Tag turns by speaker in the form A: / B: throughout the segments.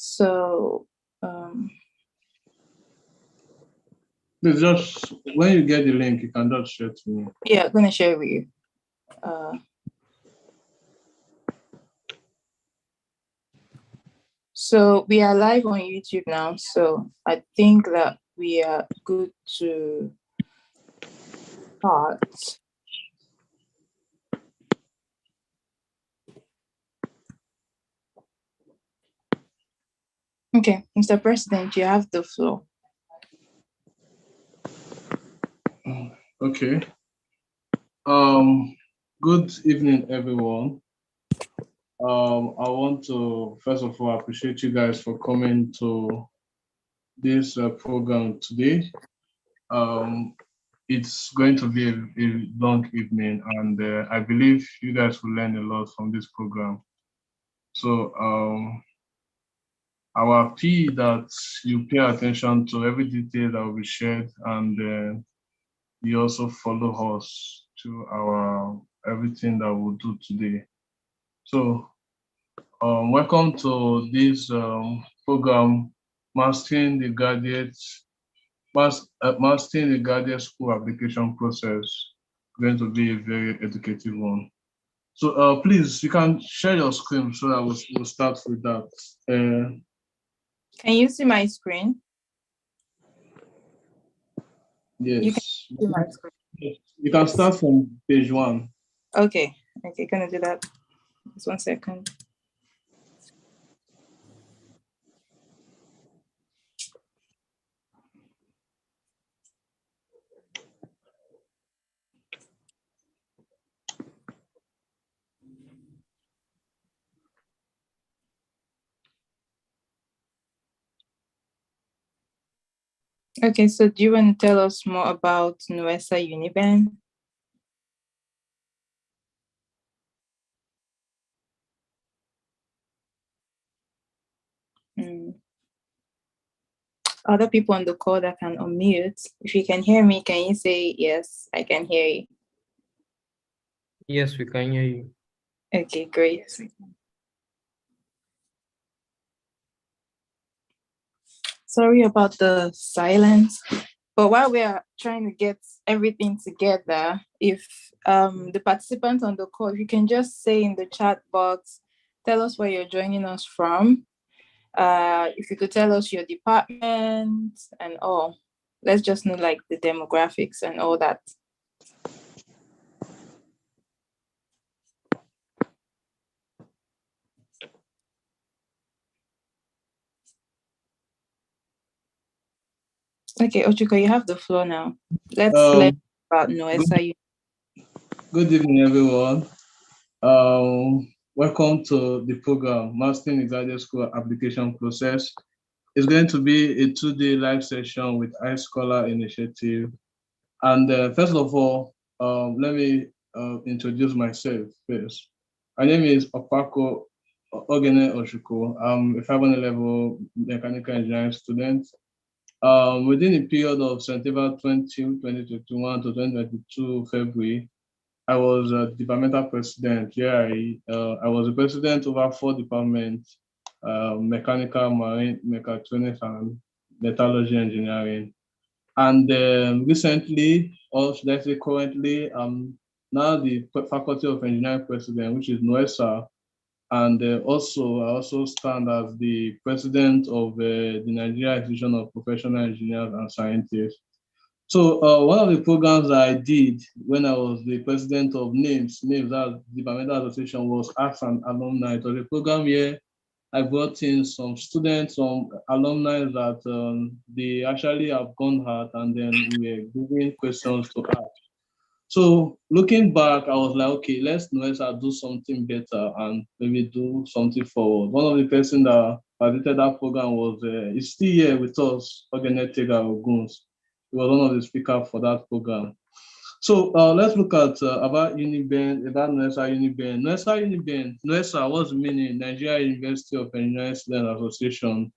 A: So,
B: Please just, when you get the link, you can just share to me.
A: yeah, I'm gonna share with you. So we are live on YouTube now. So I think that we are good to start. Okay, Mr. President, you have the floor.
B: Okay. Good evening, everyone. I want to first of all appreciate you guys for coming to this program today. It's going to be a long evening, and I believe you guys will learn a lot from this program. So I will appeal that you pay attention to every detail that will be shared, and you also follow us to our everything that we'll do today. So welcome to this program, Mastering the Graduate School Application Process. Going to be a very educative one. So please, you can share your screen so that we'll start with that.
A: Can you see my screen?
B: Yes.
A: You can see my screen.
B: You can start from page 1.
A: Okay, gonna do that. Just 1 second. Okay, so do you want to tell us more about NUESA UNIBEN? Other people on the call that can unmute. If you can hear me, can you say, yes, I can hear you?
C: Yes, we can hear you.
A: Okay, great. Sorry about the silence, but while we are trying to get everything together, if the participants on the call, if you can just say in the chat box, tell us where you're joining us from. If you could tell us your department and all, let's just know like the demographics and all that. Okay, Ochuko, you have the floor now. Let's learn about NUESA.
B: Good evening, everyone. Welcome to the program, Mastering the Graduate School Application Process. It's going to be a 2-day live session with iScholar Initiative. And first of all, let me introduce myself first. My name is Opako Ogene Oshuko. I'm a 500 level mechanical engineering student. Within the period of September 2021 to 2022 February, I was a departmental president. I was a president over 4 departments: mechanical, marine, mechatronics, and metallurgy engineering. And recently, or should I say currently, I'm now the Faculty of Engineering president, which is NUESA. And I also stand as the president of the Nigeria Institution of Professional Engineers and Scientists. So one of the programs that I did when I was the president of NAMES, that Departmental Association, was Arts and Alumni. It was a program where I brought in some students, some alumni that they actually have gone out, and then we were giving questions to ask. So looking back, I was like, okay, let's do something better and maybe do something forward. One of the person that participated that program was, is still here with us, Ogenetega Oguns. He was one of the speakers for that program. So let's look at about UNIBEN, about NUESA UNIBEN. NUESA UNIBEN, NUESA, what's the meaning? Nigeria University of Engineering Students Association,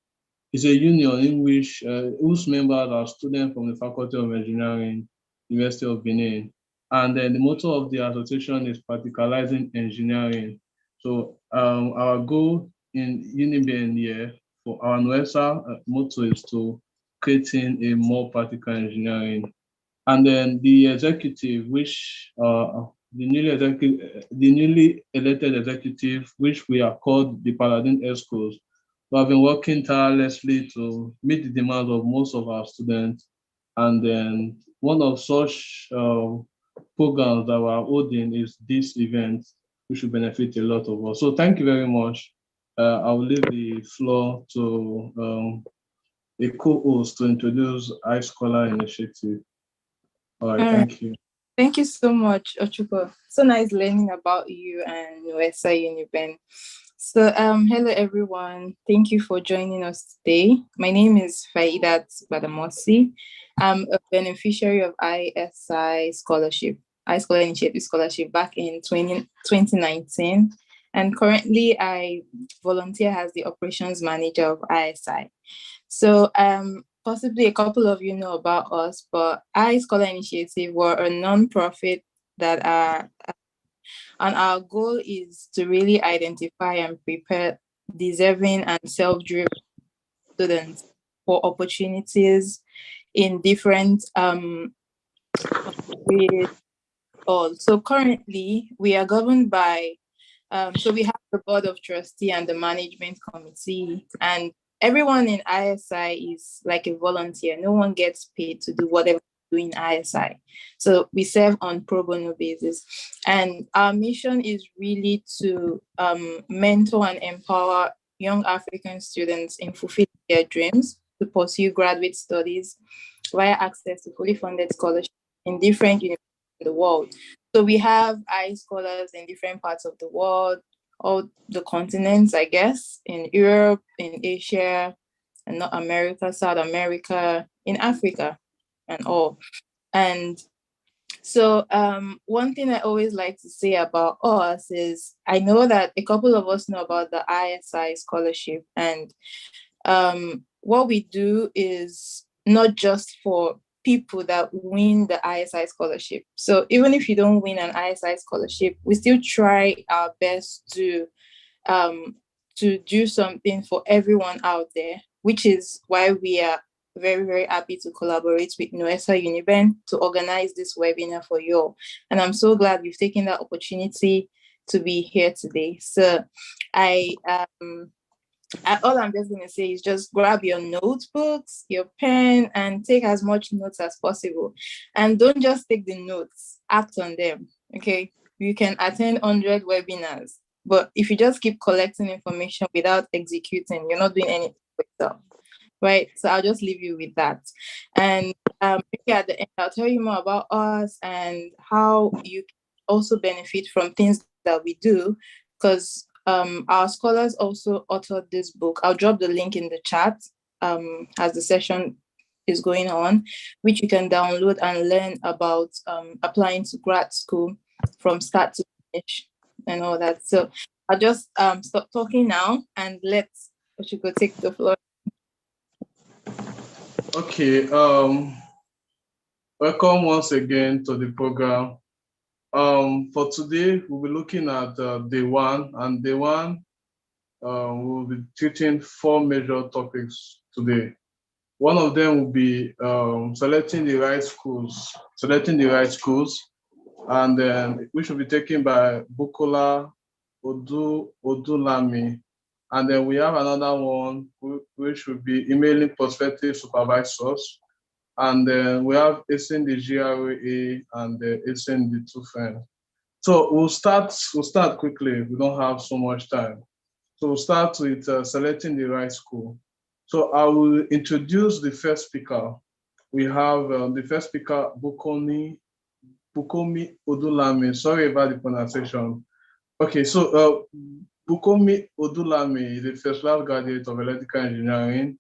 B: is a union in which whose members are students from the Faculty of Engineering, University of Benin. And then the motto of the association is practicalizing engineering. So our goal in UNIBEN here for our NUESA motto is to creating a more practical engineering. And then the executive, which the newly elected executive, which we are called the Paladin Escorts, we have been working tirelessly to meet the demands of most of our students. And then one of such programs that we're holding is this event, which will benefit a lot of us. So thank you very much. I will leave the floor to a co-host to introduce iScholar Initiative. All right,
A: All right.
B: thank you.
A: Thank you so much, Ochuko. So nice learning about you and NUESA UNIBEN. So, hello everyone. Thank you for joining us today. My name is Faidat Badamosi. I'm a beneficiary of iSI scholarship, iScholar Initiative Scholarship back in 2019. And currently I volunteer as the operations manager of iSI. So, possibly a couple of you know about us, but iScholar Initiative were a non-profit that are, and our goal is to really identify and prepare deserving and self-driven students for opportunities in different ways. So currently we are governed by so we have the board of trustee and the management committee, and everyone in iSI is like a volunteer. No one gets paid to do whatever we do in iSI. So we serve on pro bono basis. And our mission is really to mentor and empower young African students in fulfilling their dreams to pursue graduate studies via access to fully funded scholarships in different universities in the world. So we have iScholars in different parts of the world, all the continents, I guess, in Europe, in Asia, and North America, South America, in Africa, and all. And so one thing I always like to say about us is I know that a couple of us know about the iSI scholarship, and what we do is not just for people that win the iSI scholarship. So even if you don't win an iSI scholarship, we still try our best to do something for everyone out there, which is why we are very, very happy to collaborate with NUESA UNIBEN to organize this webinar for you all. And I'm so glad you've taken that opportunity to be here today. So all I'm just going to say is just grab your notebooks, your pen, and take as much notes as possible. And don't just take the notes, act on them, okay? You can attend 100 webinars, but if you just keep collecting information without executing, you're not doing anything for yourself, right? So I'll just leave you with that. And maybe at the end, I'll tell you more about us and how you can also benefit from things that we do, because our scholars also authored this book. I'll drop the link in the chat as the session is going on, which you can download and learn about applying to grad school from start to finish and all that. So I'll just stop talking now and let Ochuko take the floor.
B: Okay. Welcome once again to the program. For today, we'll be looking at day one, and day one, we'll be treating 4 major topics today. One of them will be selecting the right schools, and then which will be taken by Bukola Odulami. And then we have another one which will be emailing prospective supervisors. And then we have ACing the GRA and ACing the 2 friends. So we'll start quickly. We don't have so much time. So we'll start with selecting the right school. So I will introduce the first speaker. We have the first speaker, Bukomi Odulami. Sorry about the pronunciation. Okay, so Bukomi Odulami is a first-class graduate of electrical engineering,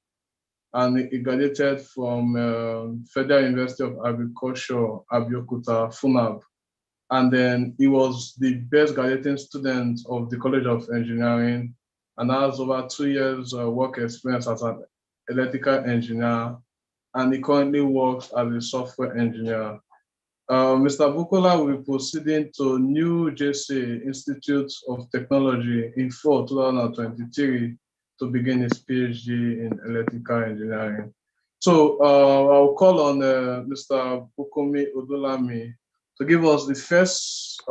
B: and he graduated from Federal University of Agriculture, Abeokuta, FUNAB. And then he was the best graduating student of the College of Engineering, and has over 2 years work experience as an electrical engineer, and he currently works as a software engineer. Mr. Bukola will be proceeding to New Jersey Institute of Technology in fall 2023 to begin his PhD in electrical engineering. So I'll call on Mr. Bukomi Odolami to give us the first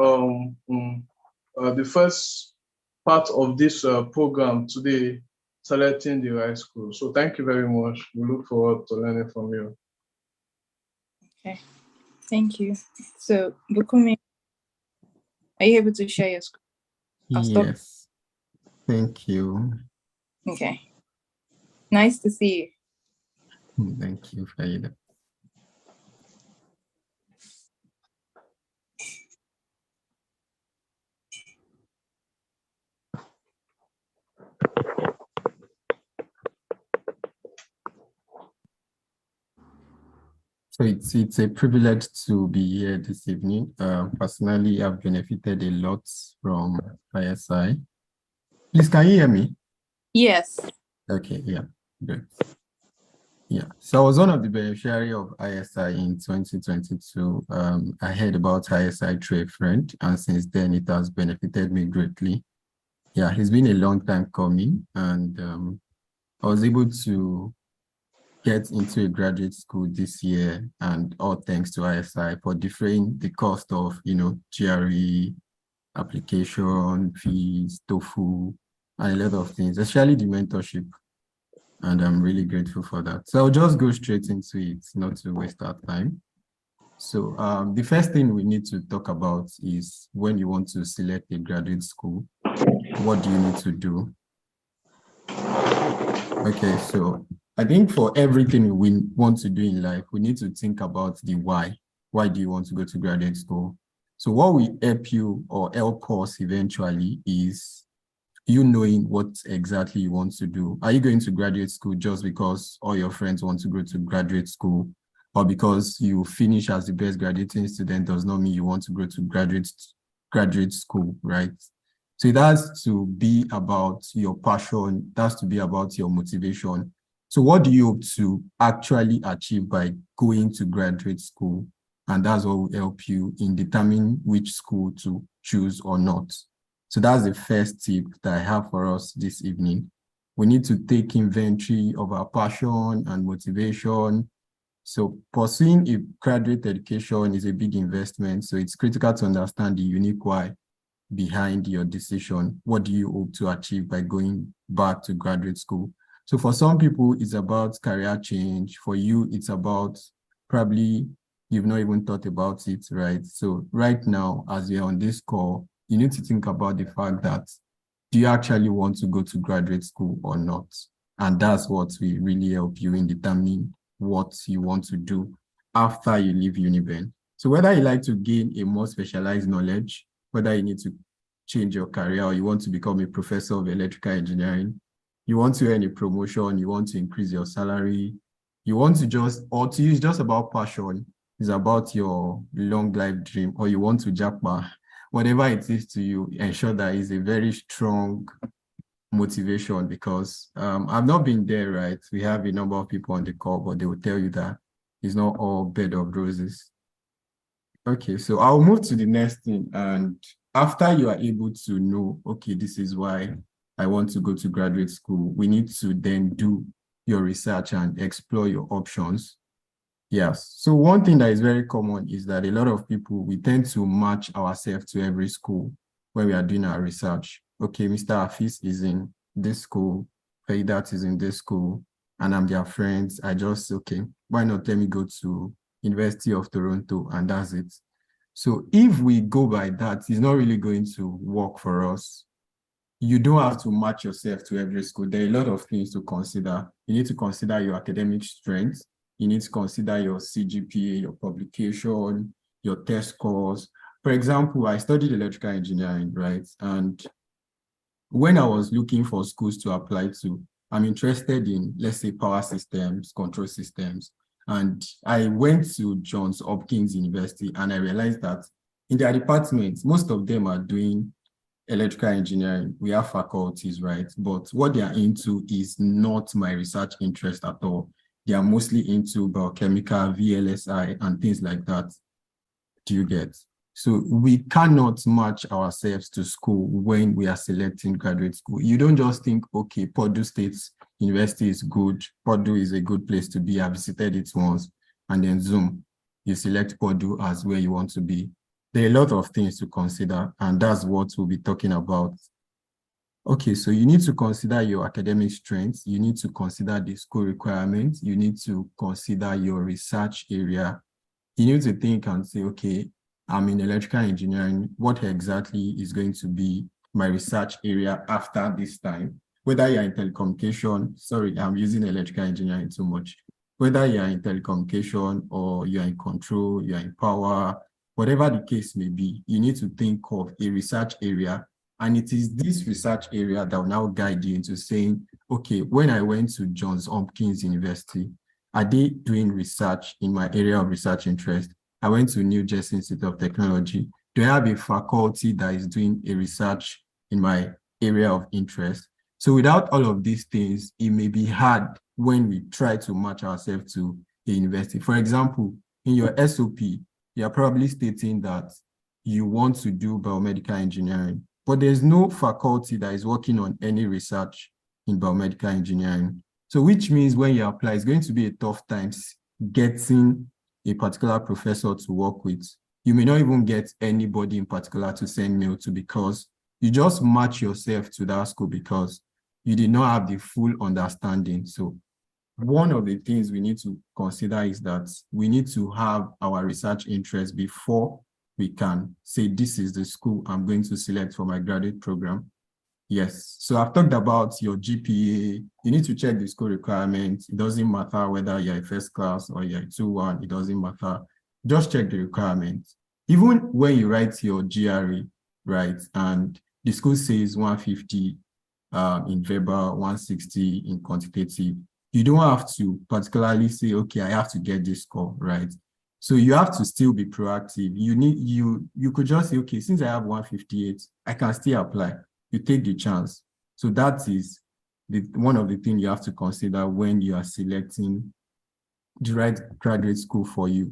B: part of this program today, selecting the right school. So thank you very much. We look forward to learning from you.
A: Okay, thank you. So Bukomi, are you able to share your screen?
C: Yes, thank you.
A: Okay, nice to see you.
C: Thank you, Faida. So it's a privilege to be here this evening. Personally, I've benefited a lot from iSI. Please, can you hear me?
A: Yes.
C: Okay, yeah, good. Yeah, so I was one of the beneficiaries of iSI in 2022. I heard about iSI through a friend, and since then it has benefited me greatly. Yeah, it's been a long time coming, and I was able to get into a graduate school this year, and all thanks to iSI for deferring the cost of, GRE, application fees, TOEFL, and a lot of things, especially the mentorship. And I'm really grateful for that. So I'll just go straight into it, not to waste our time. So the first thing we need to talk about is when you want to select a graduate school, what do you need to do? Okay, so I think for everything we want to do in life, we need to think about the why. Why do you want to go to graduate school? So what will help you or help us eventually is you knowing what exactly you want to do. Are you going to graduate school just because all your friends want to go to graduate school, or because you finish as the best graduating student does not mean you want to go to graduate school, right? So it has to be about your passion, it has to be about your motivation. So what do you hope to actually achieve by going to graduate school? And that's what will help you in determining which school to choose or not. So that's the first tip that I have for us this evening. We need to take inventory of our passion and motivation. So pursuing a graduate education is a big investment. So it's critical to understand the unique why behind your decision. What do you hope to achieve by going back to graduate school? So for some people, it's about career change. For you, it's about probably you've not even thought about it, right? So right now, as you're on this call, you need to think about the fact that do you actually want to go to graduate school or not? And that's what will really help you in determining what you want to do after you leave UNIBEN. So whether you like to gain a more specialized knowledge, whether you need to change your career or you want to become a professor of electrical engineering, you want to earn a promotion, you want to increase your salary, you want to just, or to you, it's just about passion, it's about your long life dream, or you want to jackpot, whatever it is to you, ensure that it's a very strong motivation, because I've not been there, right? We have a number of people on the call, but they will tell you that it's not all bed of roses. Okay, so I'll move to the next thing. And after you are able to know, okay, this is why I want to go to graduate school, we need to then do your research and explore your options. Yes. So one thing that is very common is that a lot of people, we tend to match ourselves to every school when we are doing our research. Okay, Mr. Afis is in this school, Faidat is in this school, and I'm their friends. I just, okay, why not let me go to University of Toronto, and that's it. So if we go by that, it's not really going to work for us. You don't have to match yourself to every school. There are a lot of things to consider. You need to consider your academic strengths. You need to consider your CGPA, your publication, your test scores. For example, I studied electrical engineering, right? And when I was looking for schools to apply to, I'm interested in, let's say, power systems, control systems. And I went to Johns Hopkins University, and I realized that in their departments, most of them are doing electrical engineering. We have faculties, right? But what they are into is not my research interest at all. They are mostly into biochemical, VLSI, and things like that. Do you get? So we cannot match ourselves to school when we are selecting graduate school. You don't just think, okay, Purdue State University is good. Purdue is a good place to be. I visited it once, and then Zoom, you select Purdue as where you want to be. There are a lot of things to consider, and that's what we'll be talking about. Okay, so you need to consider your academic strengths. You need to consider the school requirements. You need to consider your research area. You need to think and say, okay, I'm in electrical engineering. What exactly is going to be my research area after this time? Whether you're in telecommunication, sorry, I'm using electrical engineering too much. Whether you're in telecommunication or you're in control, you're in power, whatever the case may be, you need to think of a research area. And it is this research area that will now guide you into saying, okay, when I went to Johns Hopkins University, are they doing research in my area of research interest? I went to New Jersey Institute of Technology. Do I have a faculty that is doing a research in my area of interest? So without all of these things, it may be hard when we try to match ourselves to a university. For example, in your SOP, you're probably stating that you want to do biomedical engineering, but there's no faculty that is working on any research in biomedical engineering. So which means when you apply, it's going to be a tough time getting a particular professor to work with. You may not even get anybody in particular to send mail to because you just match yourself to that school because you did not have the full understanding. So one of the things we need to consider is that we need to have our research interest before we can say, this is the school I'm going to select for my graduate program. Yes, so I've talked about your GPA. You need to check the school requirements. It doesn't matter whether you're a first class or you're a 2-1, it doesn't matter. Just check the requirements. Even when you write your GRE, right, and the school says 150 in verbal, 160 in quantitative, you don't have to particularly say, okay, I have to get this score, right? So you have to still be proactive. You could just say, okay, since I have 158, I can still apply. You take the chance. So that is one of the things you have to consider when you are selecting the right graduate school for you.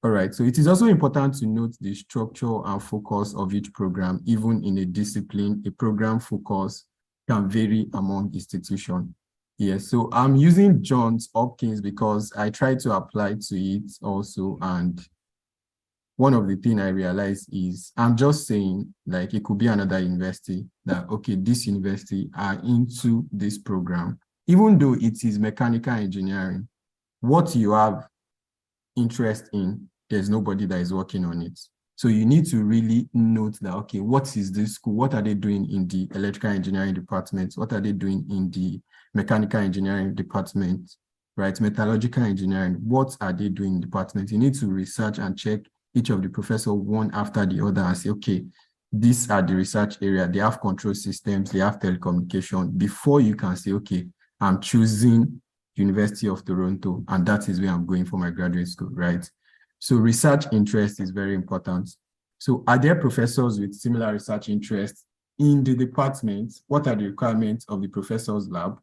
C: All right, so it is also important to note the structure and focus of each program. Even in a discipline, a program focus can vary among institutions. Yes, so I'm using Johns Hopkins because I try to apply to it also, and one of the things I realized is I'm just saying, like, it could be another university that, okay, this university are into this program, even though it is mechanical engineering. What you have interest in, there's nobody that is working on it. So you need to really note that, okay, what is this school? What are they doing in the electrical engineering department? What are they doing in the mechanical engineering department, right? Metallurgical engineering, what are they doing in the department? You need to research and check each of the professors one after the other and say, okay, these are the research area. They have control systems, they have telecommunication, before you can say, okay, I'm choosing University of Toronto, and that is where I'm going for my graduate school, right? So research interest is very important. So are there professors with similar research interests in the department? What are the requirements of the professor's lab?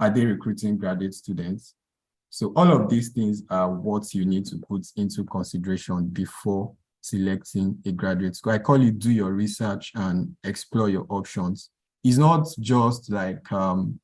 C: Are they recruiting graduate students? So all of these things are what you need to put into consideration before selecting a graduate school. I call it do your research and explore your options. It's not just like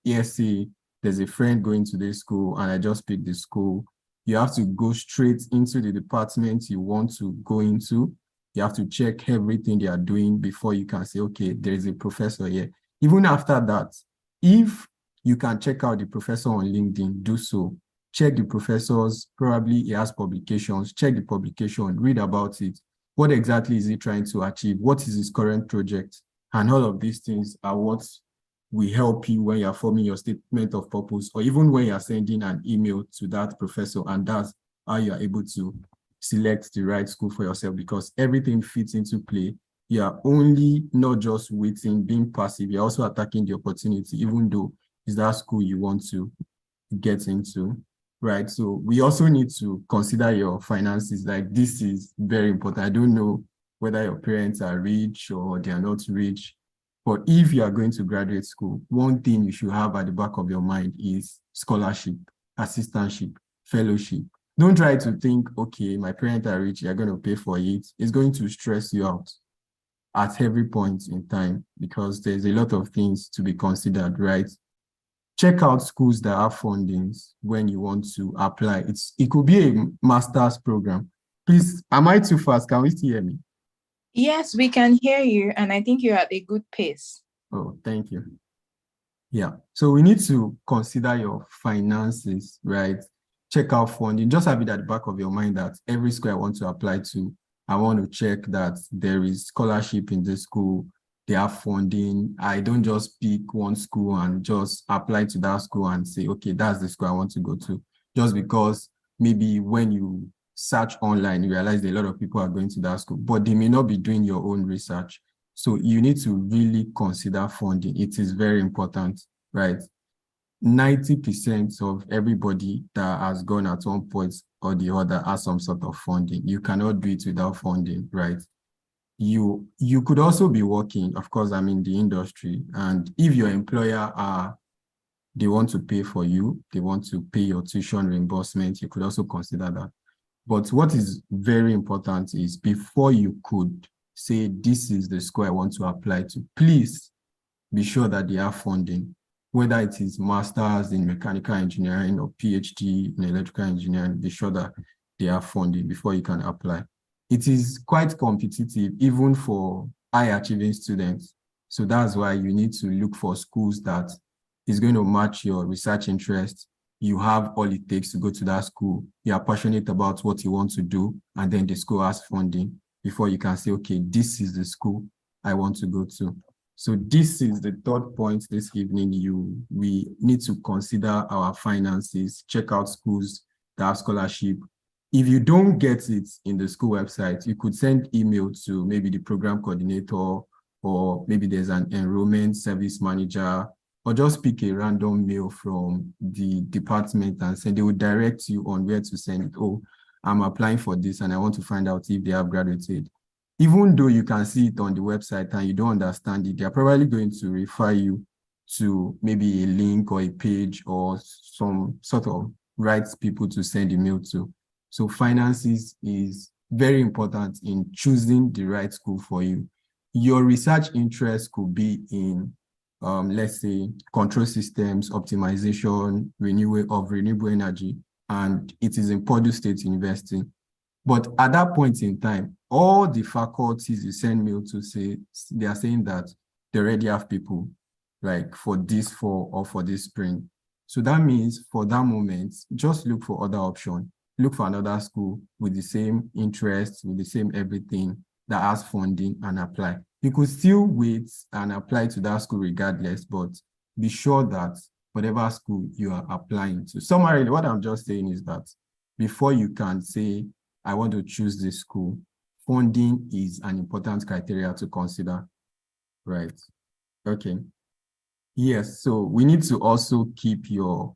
C: ESA, there's a friend going to this school and I just picked the school. You have to go straight into the department you want to go into. You have to check everything they are doing before you can say, okay, there is a professor here. Even after that, if you can check out the professor on LinkedIn, do so. Check the professors, probably he has publications, check the publication, read about it. What exactly is he trying to achieve? What is his current project? And all of these things are what will help you when you're forming your statement of purpose, or even when you're sending an email to that professor, and that's how you're able to select the right school for yourself, because everything fits into play. You're only not just waiting, being passive, you're also attacking the opportunity, even though it's that school you want to get into. Right, so we also need to consider your finances. Like, this is very important. I don't know whether your parents are rich or they are not rich, but if you are going to graduate school, one thing you should have at the back of your mind is scholarship, assistantship, fellowship. Don't try to think, okay, my parents are rich, they're going to pay for it. It's going to stress you out at every point in time because there's a lot of things to be considered, right? Check out schools that have fundings when you want to apply. It could be a master's program. Please, am I too fast? Can we still hear me?
A: Yes, we can hear you, and I think you're at a good pace.
C: Oh, thank you. Yeah, so we need to consider your finances, right? Check out funding. Just have it at the back of your mind that every school I want to apply to, I want to check that there is scholarship in the school, they have funding. I don't just pick one school and just apply to that school and say, okay, that's the school I want to go to. Just because maybe when you search online, you realize that a lot of people are going to that school, but they may not be doing your own research. So you need to really consider funding. It is very important, right? 90% of everybody that has gone at one point or the other has some sort of funding. You cannot do it without funding, right? You could also be working, of course, I'm in the industry, and if your employer they want to pay for you, they want to pay your tuition reimbursement, you could also consider that. But what is very important is before you could say, this is the school I want to apply to, please be sure that they have funding, whether it is master's in mechanical engineering or PhD in electrical engineering, be sure that they have funding before you can apply. It is quite competitive, even for high achieving students. So that's why you need to look for schools that is going to match your research interest. You have all it takes to go to that school. You are passionate about what you want to do, and then the school has funding before you can say, okay, this is the school I want to go to. So this is the third point this evening. We need to consider our finances, check out schools that have scholarship. If you don't get it in the school website, you could send email to maybe the program coordinator, or maybe there's an enrollment service manager, or just pick a random mail from the department and send. They will direct you on where to send it. Oh, I'm applying for this and I want to find out if they have graduated. Even though you can see it on the website and you don't understand it, they're probably going to refer you to maybe a link or a page or some sort of right people to send email to. So finances is very important in choosing the right school for you. Your research interest could be in, let's say, control systems, optimization, renewable energy, and it is in Purdue State University. But at that point in time, all the faculties you send mail to say, they are saying that they already have people like for this fall or for this spring. So that means for that moment, just look for other options. Look for another school with the same interests, with the same everything that has funding, and apply. You could still wait and apply to that school regardless, but be sure that whatever school you are applying to. Summarily, what I'm just saying is that before you can say, I want to choose this school, funding is an important criteria to consider, right? Okay. Yes, so we need to also keep your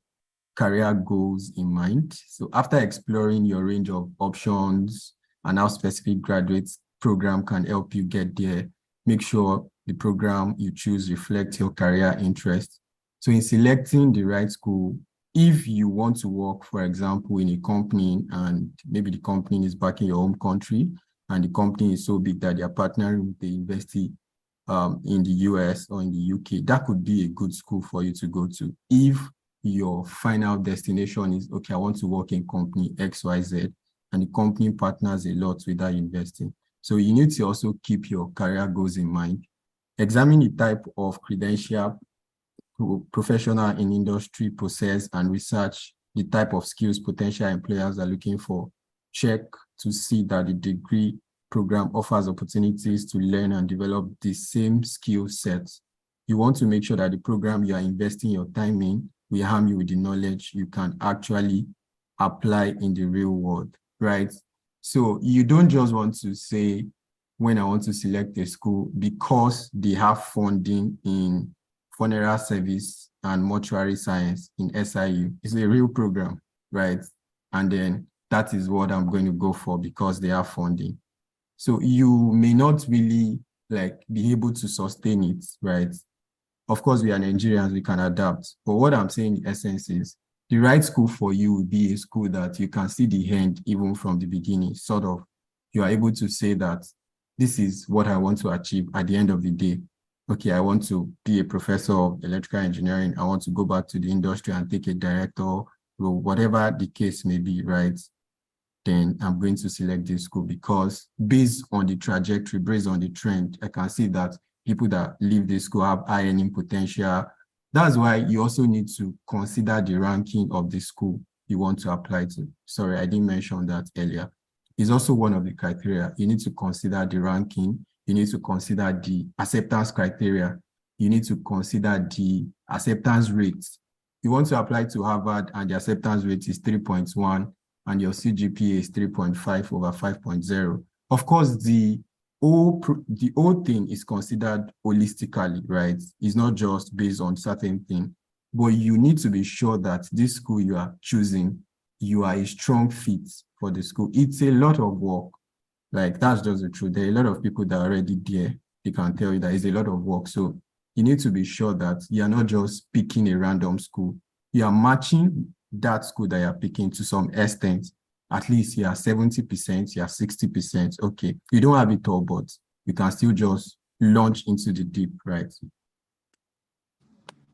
C: career goals in mind. So after exploring your range of options and how specific graduate program can help you get there, make sure the program you choose reflects your career interest. So in selecting the right school, if you want to work, for example, in a company and maybe the company is back in your home country and the company is so big that they are partnering with the university in the US or in the UK, that could be a good school for you to go to. If your final destination is, okay, I want to work in company XYZ, and the company partners a lot with that university. So you need to also keep your career goals in mind. Examine the type of credential, professional in industry, process, and research, the type of skills potential employers are looking for. Check to see that the degree program offers opportunities to learn and develop the same skill sets. You want to make sure that the program you are investing your time in will arm you with the knowledge you can actually apply in the real world, right? So you don't just want to say, when I want to select a school because they have funding in funeral service and mortuary science in SIU. It's a real program, right? And then that is what I'm going to go for because they have funding. So you may not really be able to sustain it, right? Of course, we are Nigerians, we can adapt. But what I'm saying in essence is The right school for you would be a school that you can see the end even from the beginning. Sort of, you are able to say that this is what I want to achieve at the end of the day. Okay, I want to be a professor of electrical engineering. I want to go back to the industry and take a director role, whatever the case may be, right? Then I'm going to select this school because based on the trajectory, based on the trend, I can see that people that leave this school have high earning potential. That's why you also need to consider the ranking of the school you want to apply to. Sorry, I didn't mention that earlier. It's also one of the criteria. You need to consider the ranking. You need to consider the acceptance criteria. You need to consider the acceptance rates. You want to apply to Harvard and the acceptance rate is 3.1 and your CGPA is 3.5 over 5.0. Of course, the whole thing is considered holistically, right? It's not just based on certain things, but you need to be sure that this school you are choosing, you are a strong fit for the school. It's a lot of work. Like, that's just the truth. There are a lot of people that are already there. They can tell you that it's a lot of work. So you need to be sure that you're not just picking a random school. You are matching that school that you're picking to some extent. At least you are 70%, you are 60%. Okay, you don't have it all, but you can still just launch into the deep, right?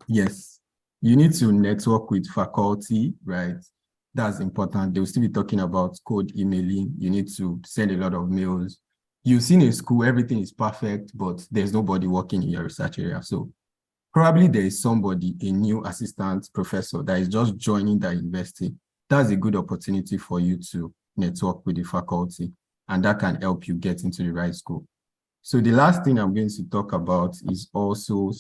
C: Yes, you need to network with faculty, right? That's important. They'll still be talking about cold emailing. You need to send a lot of mails. You've seen a school, everything is perfect, but there's nobody working in your research area. So probably there is somebody, a new assistant professor that is just joining that university. That's a good opportunity for you to network with the faculty, and that can help you get into the right school. So the last thing I'm going to talk about is also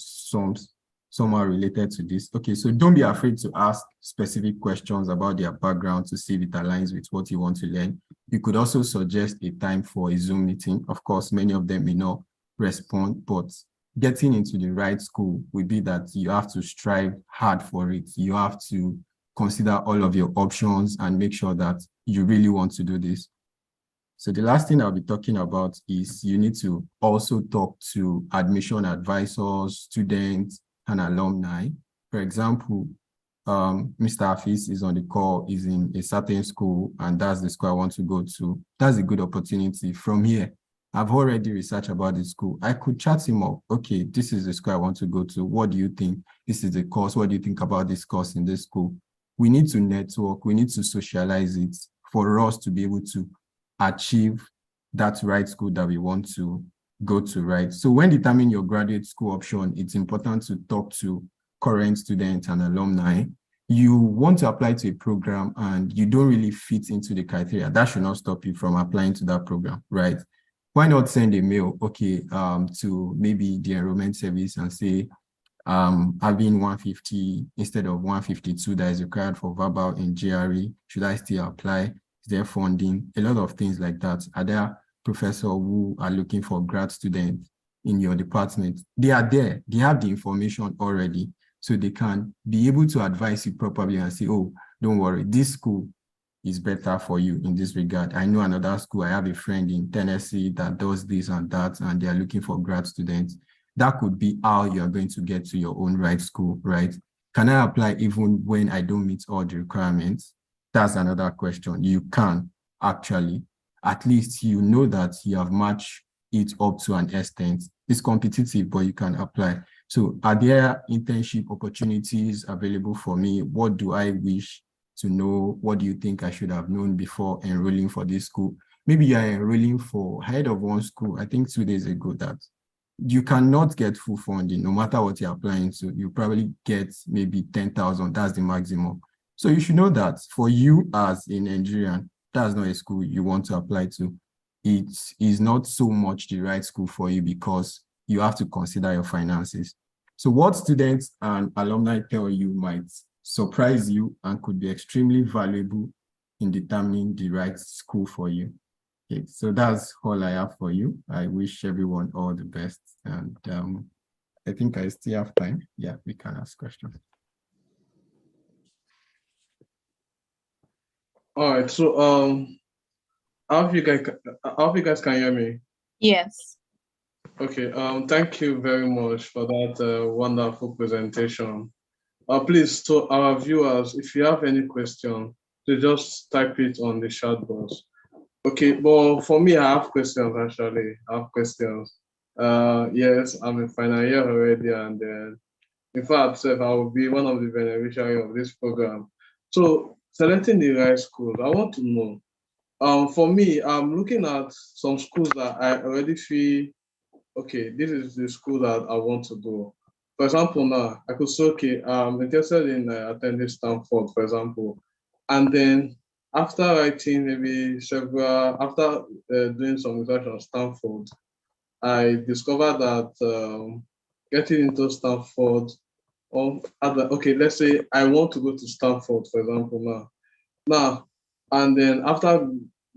C: somehow related to this. Okay, so don't be afraid to ask specific questions about their background to see if it aligns with what you want to learn. You could also suggest a time for a Zoom meeting. Of course, many of them may not respond, but getting into the right school will be that you have to strive hard for it. You have to consider all of your options and make sure that you really want to do this. So the last thing I'll be talking about is you need to also talk to admission advisors, students, and alumni. For example, Mr. Hafiz is on the call, is in a certain school, and that's the school I want to go to. That's a good opportunity. From here, I've already researched about the school. I could chat him up. Okay, this is the school I want to go to. What do you think? This is the course. What do you think about this course in this school? We need to network. We need to socialize it for us to be able to achieve that right school that we want to go to, right? So when determining your graduate school option, it's important to talk to current students and alumni. You want to apply to a program and you don't really fit into the criteria. That should not stop you from applying to that program, right? Why not send a mail, okay, to maybe the enrollment service and say, having 150 instead of 152 that is required for verbal in GRE, should I still apply? Is there funding? A lot of things like that. Are there professors who are looking for grad students in your department? They are there. They have the information already. So they can be able to advise you properly and say, oh, don't worry, this school is better for you in this regard. I know another school. I have a friend in Tennessee that does this and that, and they are looking for grad students. That could be how you are going to get to your own right school, right? Can I apply even when I don't meet all the requirements? That's another question. You can actually, at least you know that you have matched it up to an extent. It's competitive, but you can apply. So are there internship opportunities available for me? What do I wish to know? What do you think I should have known before enrolling for this school? Maybe you are enrolling for head of one school, I think 2 days ago, that you cannot get full funding no matter what you're applying to. You probably get maybe 10,000, that's the maximum. So you should know that for you as a Nigerian, that's not a school you want to apply to. It is not so much the right school for you because you have to consider your finances. So what students and alumni tell you might surprise you and could be extremely valuable in determining the right school for you. Okay, so that's all I have for you. I wish everyone all the best. And I think I still have time. Yeah, we can ask questions.
B: All right, so I hope you guys can hear me.
A: Yes.
B: Okay, thank you very much for that wonderful presentation. Please, to our viewers, if you have any question, to just type it on the chat box. Okay, well, for me, I have questions actually. I have questions. Yes, I'm in final year already, and in fact, I will be one of the beneficiaries of this program. So, selecting the right schools, I want to know. For me, I'm looking at some schools that I already feel, okay, this is the school that I want to go. For example, now I could say, okay, I'm interested in attending Stanford, for example, and then after writing maybe several, after doing some research on Stanford, I discovered that getting into Stanford, or other, okay, let's say I want to go to Stanford, for example, now, and then after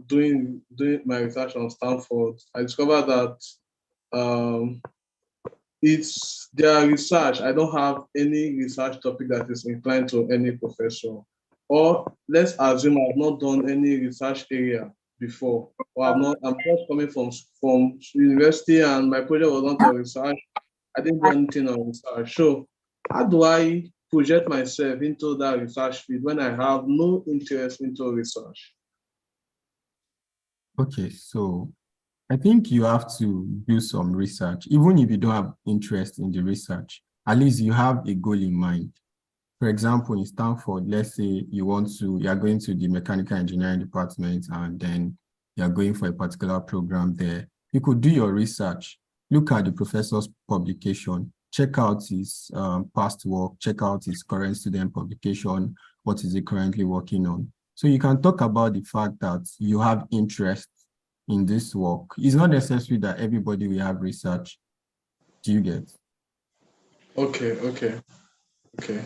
B: doing my research on Stanford, I discovered that um, it's their research. I don't have any research topic that is inclined to any professor. Or let's assume I've not done any research area before, or I'm just coming from university and my project was not on research. I didn't do anything on research. So how do I project myself into that research field when I have no interest into research?
C: Okay, so I think you have to do some research. Even if you don't have interest in the research, at least you have a goal in mind. For example, in Stanford, let's say you are going to the mechanical engineering department and then you're going for a particular program there. You could do your research, look at the professor's publication, check out his past work, check out his current student publication, what is he currently working on. So you can talk about the fact that you have interest in this work. It's not necessary that everybody will have research. Do you get?
B: Okay.
A: I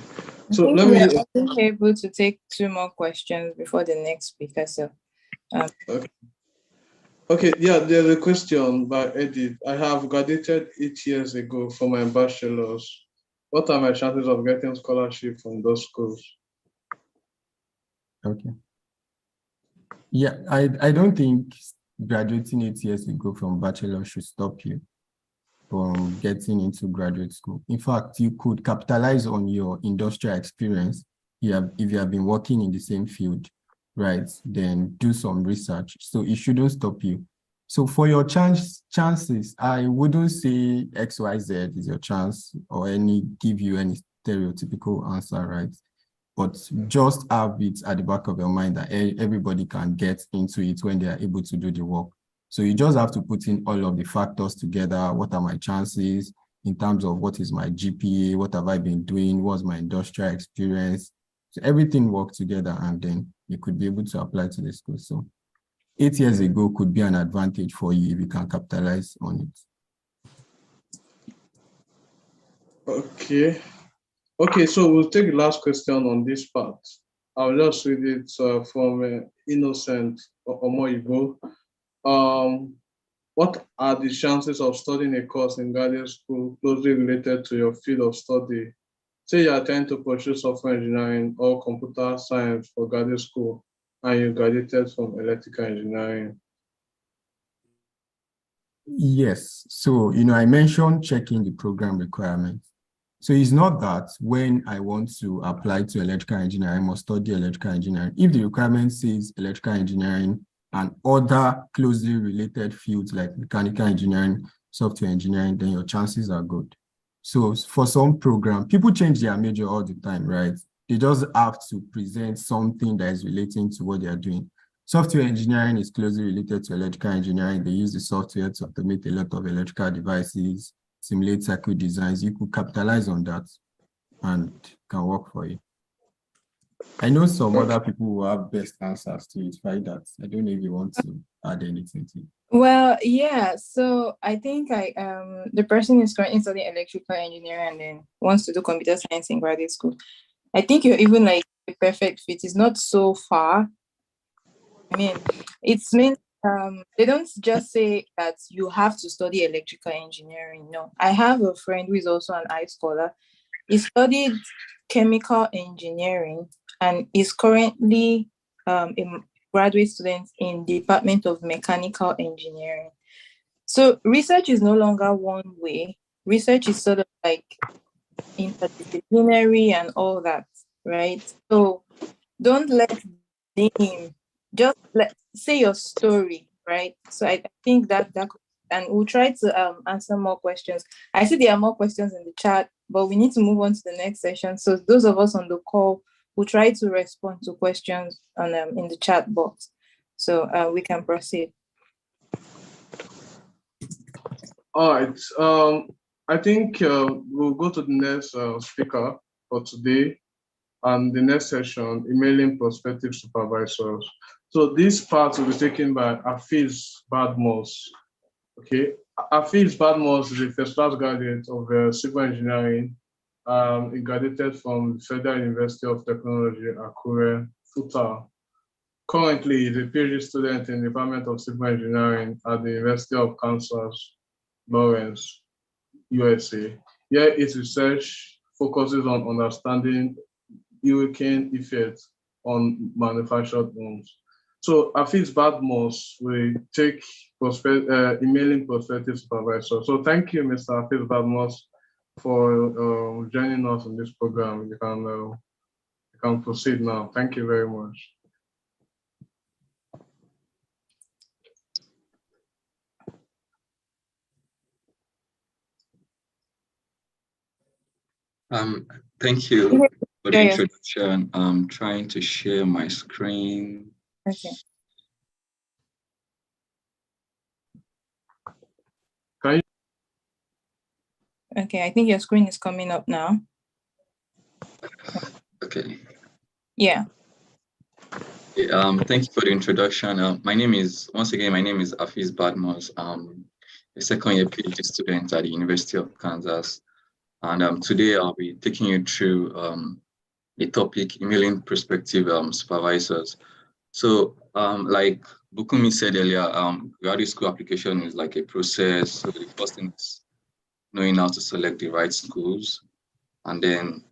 B: So
A: think
B: let
A: we
B: me.
A: are only able to take 2 more questions before the next speaker. So,
B: Okay, yeah, there's a question by Edith. I have graduated 8 years ago for my bachelor's. What are my chances of getting scholarship from those schools?
C: Okay. Yeah, I don't think graduating 8 years ago from bachelor should stop you from getting into graduate school. In fact, you could capitalize on your industrial experience. If you have been working in the same field, right, then do some research. So it shouldn't stop you. So for your chances, I wouldn't say XYZ is your chance or give you any stereotypical answer, right? But just have it at the back of your mind that everybody can get into it when they are able to do the work. So you just have to put in all of the factors together. What are my chances in terms of what is my GPA? What have I been doing? What's my industrial experience? So everything works together and then you could be able to apply to the school. So 8 years ago could be an advantage for you if you can capitalize on it.
B: Okay, so we'll take the last question on this part. I'll just read it from Innocent Omoyibo. What are the chances of studying a course in graduate school closely related to your field of study? Say you are trying to pursue software engineering or computer science for graduate school and you graduated from electrical engineering.
C: Yes. So, I mentioned checking the program requirements. So it's not that when I want to apply to electrical engineering, I must study electrical engineering. If the requirement says electrical engineering and other closely related fields like mechanical engineering, software engineering, then your chances are good. So for some program, people change their major all the time, right? They just have to present something that is relating to what they are doing. Software engineering is closely related to electrical engineering. They use the software to automate a lot of electrical devices, simulate circuit designs. You could capitalize on that and can work for you. I know some other people who have best answers to it, right? That I don't know if you want to add anything to it.
A: well, yeah. So I think the person is currently studying electrical engineering and then wants to do computer science in graduate school. I think you're even like a perfect fit. It's not so far. I mean, it's meant they don't just say that you have to study electrical engineering. No, I have a friend who is also an I scholar. He studied chemical engineering and is currently a graduate student in Department of Mechanical Engineering. So research is no longer one way. Research is sort of like interdisciplinary and all that, right? So don't let name, just say your story, right? So I think that and we'll try to answer more questions. I see there are more questions in the chat, but we need to move on to the next session. So those of us on the call will try to respond to questions on in the chat box, so we can proceed.
B: All right. I think we'll go to the next speaker for today, and the next session, emailing prospective supervisors. So this part will be taken by Hafiz Badmos. Okay, Hafiz Badmos is a first-class graduate of civil engineering. He graduated from Federal University of Technology, Akure, FUTA. Currently, he is a PhD student in the Department of Civil Engineering at the University of Kansas, Lawrence, USA. Here, his research focuses on understanding hurricane effects on manufactured homes. So Hafiz Badmos will take emailing prospective supervisor. So thank you, Mr. Hafiz Badmos, for joining us on this program. You can proceed now. Thank you very much.
D: Thank you for the introduction. I'm trying to share my screen.
A: Okay. Okay, I think your screen is coming up now.
D: Okay.
A: Yeah.
D: Thank you for the introduction. My name is Hafiz Badmos. I'm a second-year PhD student at the University of Kansas. And today I'll be taking you through the topic, emailing prospective supervisors. So like Bukumi said earlier, graduate school application is like a process. So the first thing is knowing how to select the right schools. And then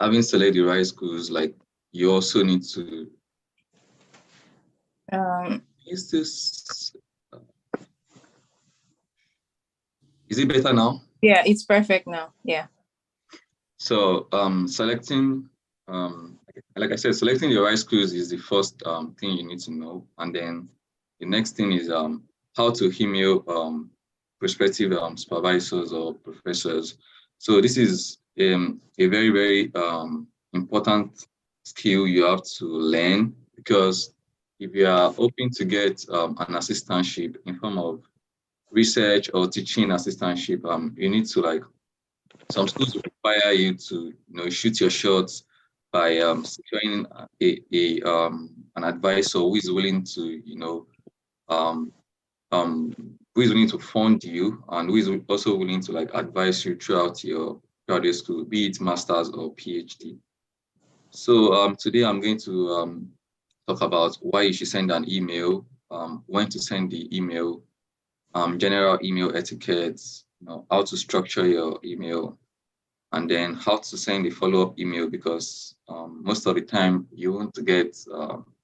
D: having selected the right schools, like you also need to is it better now?
A: Yeah, it's perfect now. Yeah.
D: So selecting like I said, selecting the right schools is the first thing you need to know. And then the next thing is how to email prospective supervisors or professors. So this is a very, very important skill you have to learn, because if you are hoping to get an assistantship in form of research or teaching assistantship, you need to some schools require you to shoot your shots by securing an advisor who is willing to who is willing to fund you and who is also willing to advise you throughout your graduate school, be it master's or PhD. So today I'm going to talk about why you should send an email, when to send the email, general email etiquettes, how to structure your email, and then how to send a follow-up email, because most of the time you want to get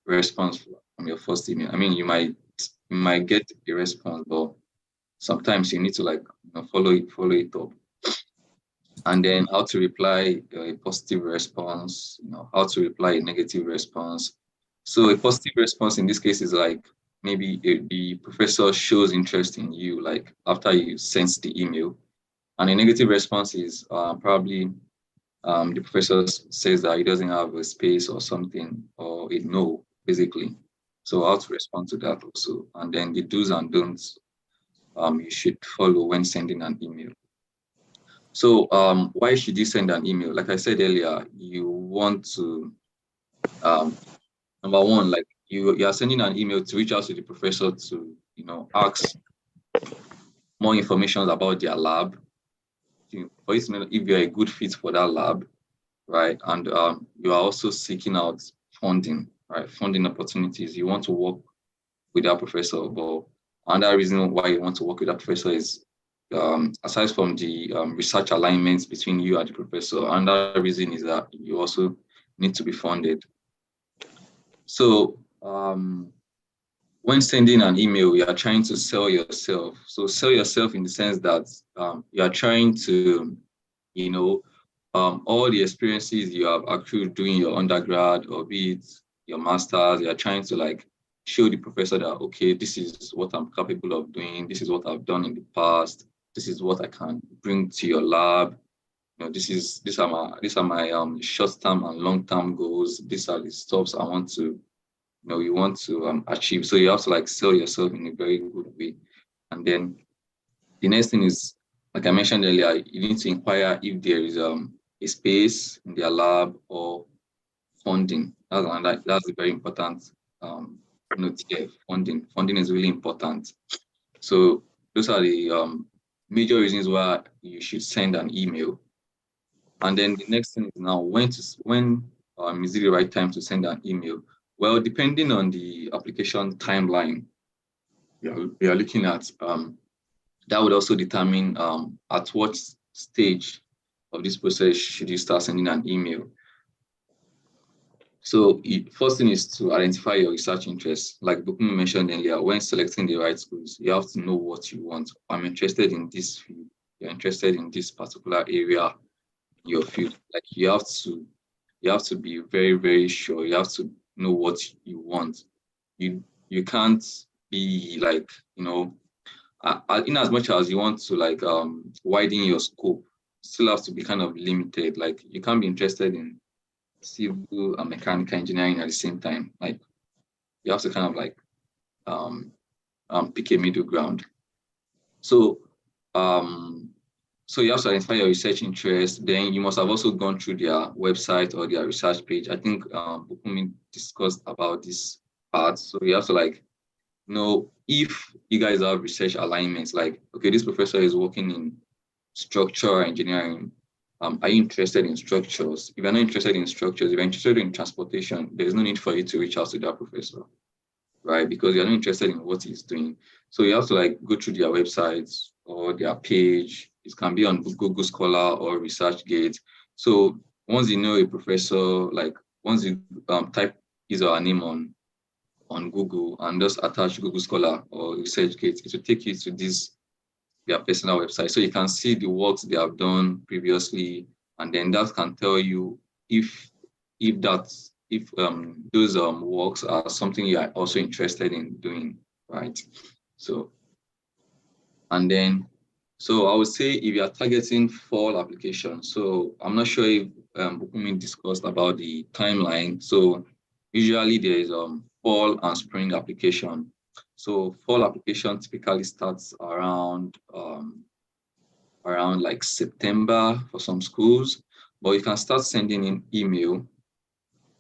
D: response from your first email. I mean, you might get a response, but sometimes you need to follow it up. And then how to reply a positive response, how to reply a negative response. So a positive response in this case is maybe the professor shows interest in you, after you sent the email. And a negative response is probably the professor says that he doesn't have a space or something, or a no, basically. So how to respond to that also. And then the do's and don'ts you should follow when sending an email. So why should you send an email? Like I said earlier, you want to, number one, you are sending an email to reach out to the professor to, ask more information about their lab, for you to know if you're a good fit for that lab, right? And you are also seeking out funding, right? Funding opportunities. You want to work with that professor, but another reason why you want to work with that professor is, aside from the research alignments between you and the professor, another reason is that you also need to be funded. So when sending an email, you are trying to sell yourself. So sell yourself in the sense that you are trying to, all the experiences you have accrued doing your undergrad or be it your master's, you're trying to like show the professor that, okay, this is what I'm capable of doing. This is what I've done in the past. This is what I can bring to your lab. You know, these are my short-term and long-term goals. These are the stuffs I want to, you want to achieve. So you have to like sell yourself in a very good way. And then the next thing is, like I mentioned earlier, you need to inquire if there is a space in their lab or funding. That's a very important note here. Funding is really important. So those are the major reasons why you should send an email. And then the next thing is now when is it the right time to send an email? Well, depending on the application timeline we are looking at, that would also determine at what stage of this process should you start sending an email. So first thing is to identify your research interests. Like Bukumi mentioned earlier, when selecting the right schools, you have to know what you want. I'm interested in this field. You're interested in this particular area, your field. Like you have to be very, very sure. You have to know what you want. You can't be like, in as much as you want to like widen your scope, still have to be kind of limited. Like you can't be interested in civil and mechanical engineering at the same time. Like you have to kind of like pick a middle ground. So so you have to identify your research interest. Then you must have also gone through their website or their research page. I think Bukumi discussed about this part. So you have to like know if you guys have research alignments, like, okay, this professor is working in structural engineering. Are you interested in structures? If you're not interested in structures, if you're interested in transportation, there's no need for you to reach out to that professor, right? Because you're not interested in what he's doing. So you have to like go through their websites or their page. It can be on Google Scholar or ResearchGate. So once you know a professor, like once you type his or her name on Google and just attach Google Scholar or ResearchGate, it will take you to their personal website. So you can see the works they have done previously, and then that can tell you if those works are something you are also interested in doing, right? So, and then, so I would say if you are targeting fall application, so I'm not sure if Bukumi discussed about the timeline. So usually there is fall and spring application. So fall application typically starts around like September for some schools, but you can start sending in email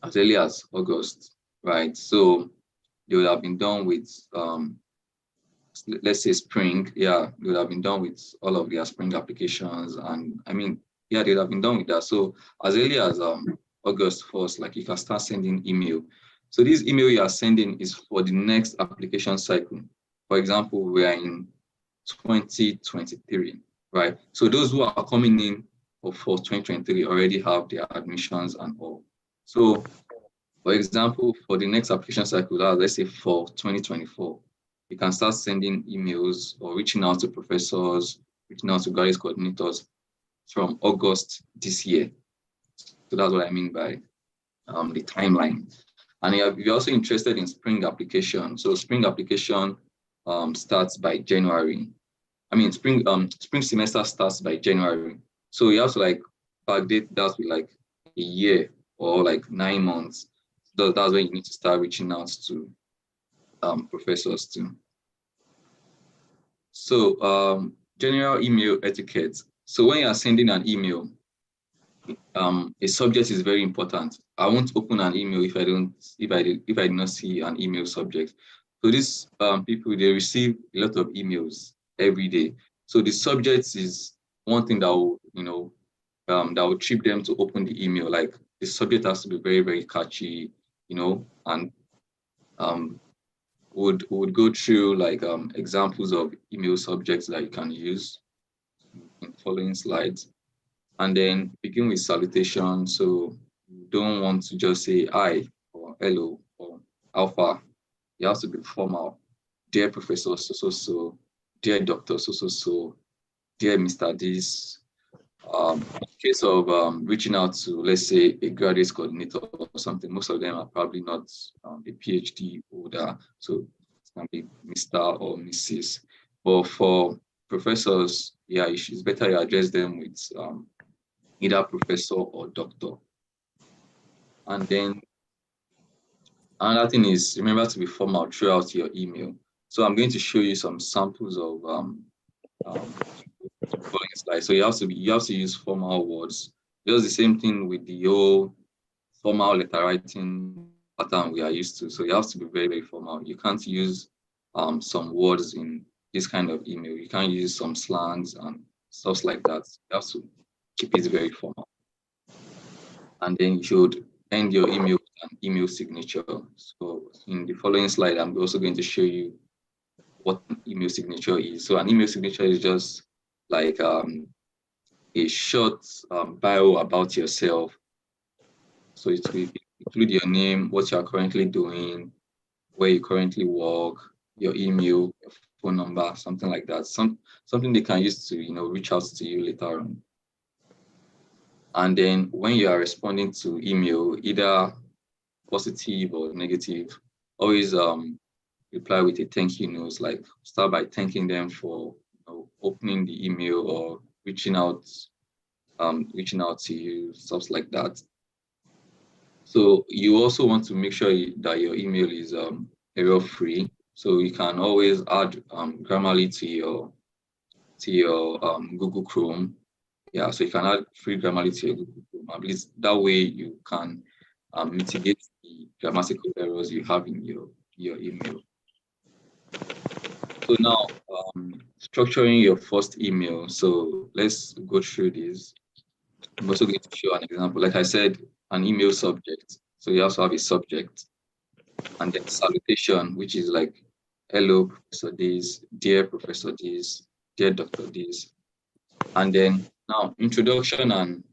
D: as early as August, right? So they would have been done with let's say spring, yeah, they would have been done with all of their spring applications, and I mean, yeah, they would have been done with that. So as early as August 1st, like you can start sending email. So this email you are sending is for the next application cycle. For example, we are in 2023, right? So those who are coming in for 2023 already have their admissions and all. So for example, for the next application cycle, let's say for 2024, you can start sending emails or reaching out to professors, reaching out to graduate coordinators from August this year. So that's what I mean by the timeline. And if you're also interested in spring application, so spring application starts by January. I mean, spring semester starts by January. So you have to like backdate that with like a year or like 9 months. So that's when you need to start reaching out to professors too. So general email etiquette. So when you are sending an email, a subject is very important. I won't open an email if I do not see an email subject. So these people, they receive a lot of emails every day. So the subject is one thing that will, that will trip them to open the email. Like the subject has to be very, very catchy, and would go through like examples of email subjects that you can use in following slides. And then begin with salutation. So you don't want to just say hi or hello or alpha. You have to be formal. Dear Professor so-so-so, dear Doctor so-so-so, dear Mr. This, In case of reaching out to, let's say, a graduate coordinator or something, most of them are probably not a PhD holder, so it can be Mr. or Mrs. But for professors, yeah, it's better you address them with either professor or doctor. And then another thing is, remember to be formal throughout your email. So I'm going to show you some samples of following slides. So you have to use formal words. Just the same thing with the whole formal letter writing pattern we are used to. So you have to be very, very formal. You can't use some words in this kind of email. You can't use some slangs and stuff like that. You have to keep it very formal. And then you should end your email with an email signature. So in the following slide, I'm also going to show you what an email signature is. So an email signature is just like a short bio about yourself. So it will include your name, what you are currently doing, where you currently work, your email, your phone number, something like that. Something they can use to reach out to you later on. And then when you are responding to email, either positive or negative, always reply with a thank you note, like start by thanking them for opening the email or reaching out to you, stuff like that. So you also want to make sure that your email is error free. So you can always add Grammarly to your Google Chrome. Yeah, so you can add free Grammarly to your Google Chrome. At least that way you can mitigate the grammatical errors you have in your email. So now, structuring your first email. So let's go through this. I'm also going to show an example. Like I said, an email subject. So you also have a subject. And then salutation, which is like, hello, Professor this, dear Professor this, dear Dr. this. And then now, introduction and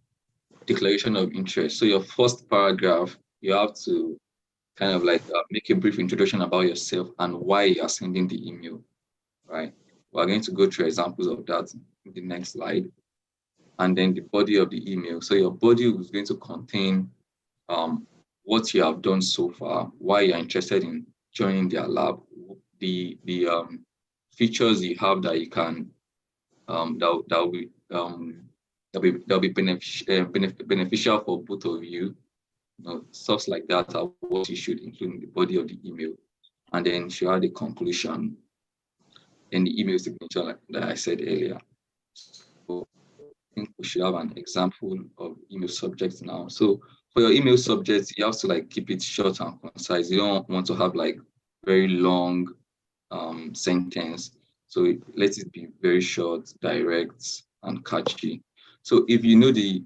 D: declaration of interest. So your first paragraph, you have to kind of like make a brief introduction about yourself and why you are sending the email, right? We're going to go through examples of that in the next slide. And then the body of the email. So your body is going to contain what you have done so far, why you're interested in joining their lab, the features you have that you can that'll be beneficial for both of you. Stuff like that are what you should include in the body of the email. And then you have the conclusion and the email signature, like that I said earlier. So I think we should have an example of email subjects now. So for your email subjects, you have to like keep it short and concise. You don't want to have like very long sentence. So let it be very short, direct, and catchy. So if you know the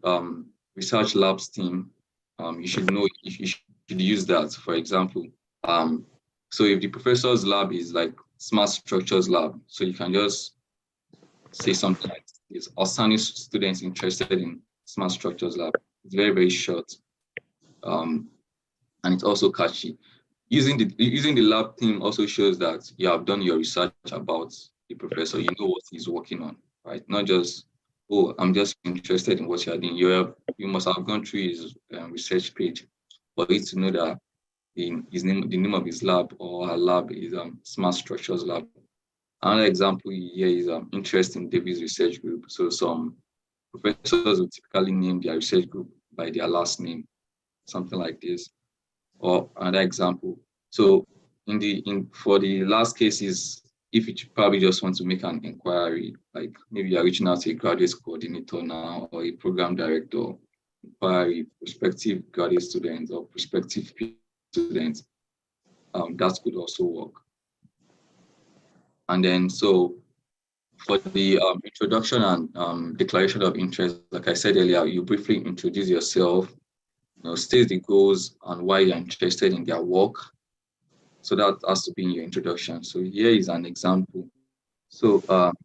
D: research labs team, you should use that. For example, so if the professor's lab is like smart structures lab, so you can just say something like this: outstanding students interested in smart structures lab. It's very, very short, and it's also catchy. Using the lab team also shows that you have done your research about the professor. You know what he's working on, right? Not just, oh, I'm just interested in what you're doing. You must have gone through his research page for you to know that the name of his lab or her lab is Smart Structures Lab. Another example here is interest in David's research group. So some professors will typically name their research group by their last name, something like this. Or another example. So for the last cases, if you probably just want to make an inquiry, like maybe you're reaching out to a graduate coordinator now or a program director, inquiry, prospective graduate students or prospective students, that could also work. And then so for the introduction and declaration of interest, like I said earlier, you briefly introduce yourself, state the goals and why you're interested in their work. So that has to be in your introduction. So here is an example. So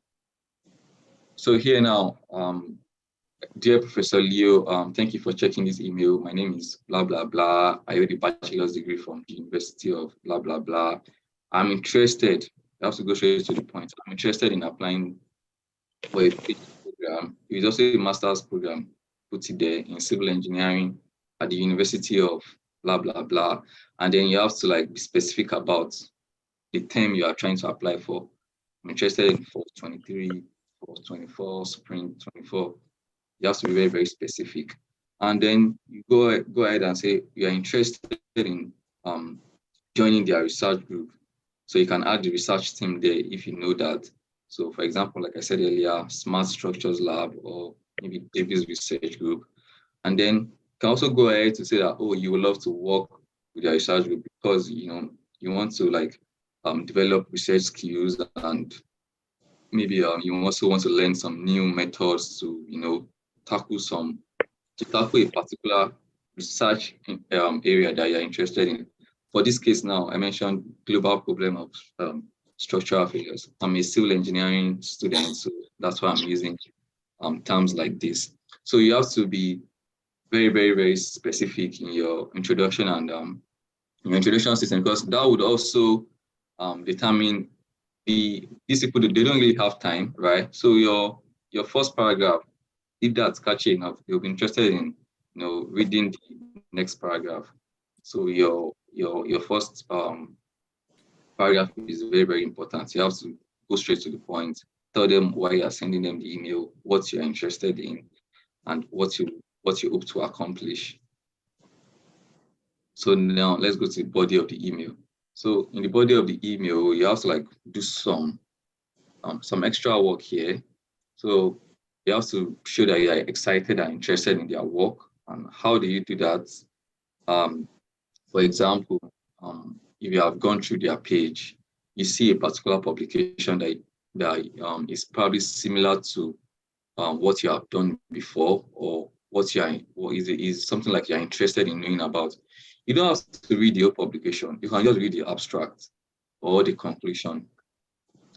D: here now, dear Professor Leo, thank you for checking this email. My name is blah, blah, blah. I hold a bachelor's degree from the University of blah, blah, blah. I'm interested, I have to go straight to the point. I'm interested in applying for a PhD program. It's also a master's program, put it there in civil engineering at the University of blah, blah, blah. And then you have to like be specific about the term you are trying to apply for. I'm interested in 423, 424, spring 24. You have to be very, very specific. And then you go ahead and say you're interested in joining their research group. So you can add the research team there if you know that. So for example, like I said earlier, Smart Structures Lab or maybe Davis Research Group. And then you can also go ahead to say that, oh, you would love to work with your research group because, you know, you want to like develop research skills, and maybe you also want to learn some new methods to, you know, tackle a particular research area that you're interested in. For this case now, I mentioned global problem of structural failures. I'm a civil engineering student, so that's why I'm using terms like this. So you have to be very, very, very specific in your introduction and your introduction system, because that would also determine these people, they don't really have time, right? So your first paragraph, if that's catchy enough, they'll be interested in, you know, reading the next paragraph. So your first paragraph is very, very important. You have to go straight to the point, tell them why you are sending them the email, what you're interested in, and what you hope to accomplish. So now let's go to the body of the email. So in the body of the email, you have to like do some extra work here. So you have to show that you are excited and interested in their work. And how do you do that? For example, if you have gone through their page, you see a particular publication that is probably similar to what you have done before, or is something like you're interested in knowing about. You don't have to read the whole publication. You can just read the abstract or the conclusion.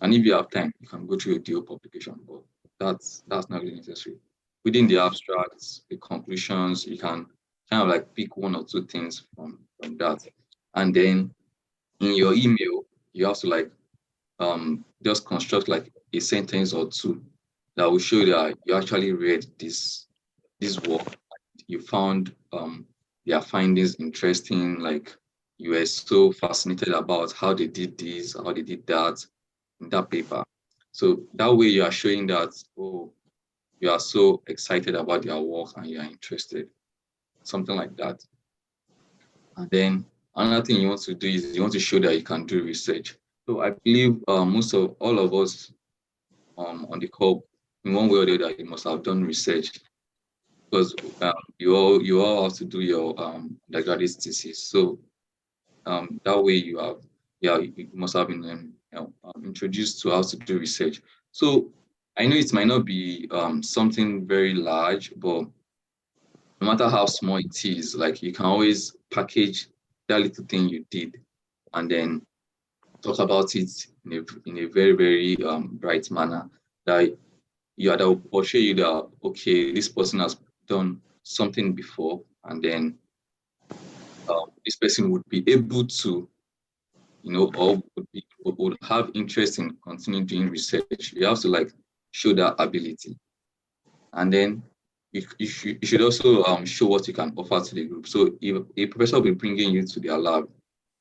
D: And if you have time, you can go through the whole publication, but that's not really necessary. Within the abstracts, the conclusions, you can kind of like pick one or two things from that. And then in your email, you have to like just construct like a sentence or two that will show that you actually read this work. You found their findings interesting, like you were so fascinated about how they did this, how they did that in that paper. So that way you are showing that, oh, you are so excited about their work and you are interested, something like that. And then another thing you want to do is you want to show that you can do research. So I believe most of all of us on the call, in one way or the other, you must have done research, because you all have to do your undergraduate thesis. So that way you must have been introduced to how to do research. So I know it might not be something very large, but no matter how small it is, like you can always package that little thing you did and then talk about it in a very, very bright manner that will portray you that, okay, this person has done something before, and then this person would be able to, you know, or would have interest in continuing doing research. You have to like show that ability. And then you should also show what you can offer to the group. So if a professor will be bringing you to their lab,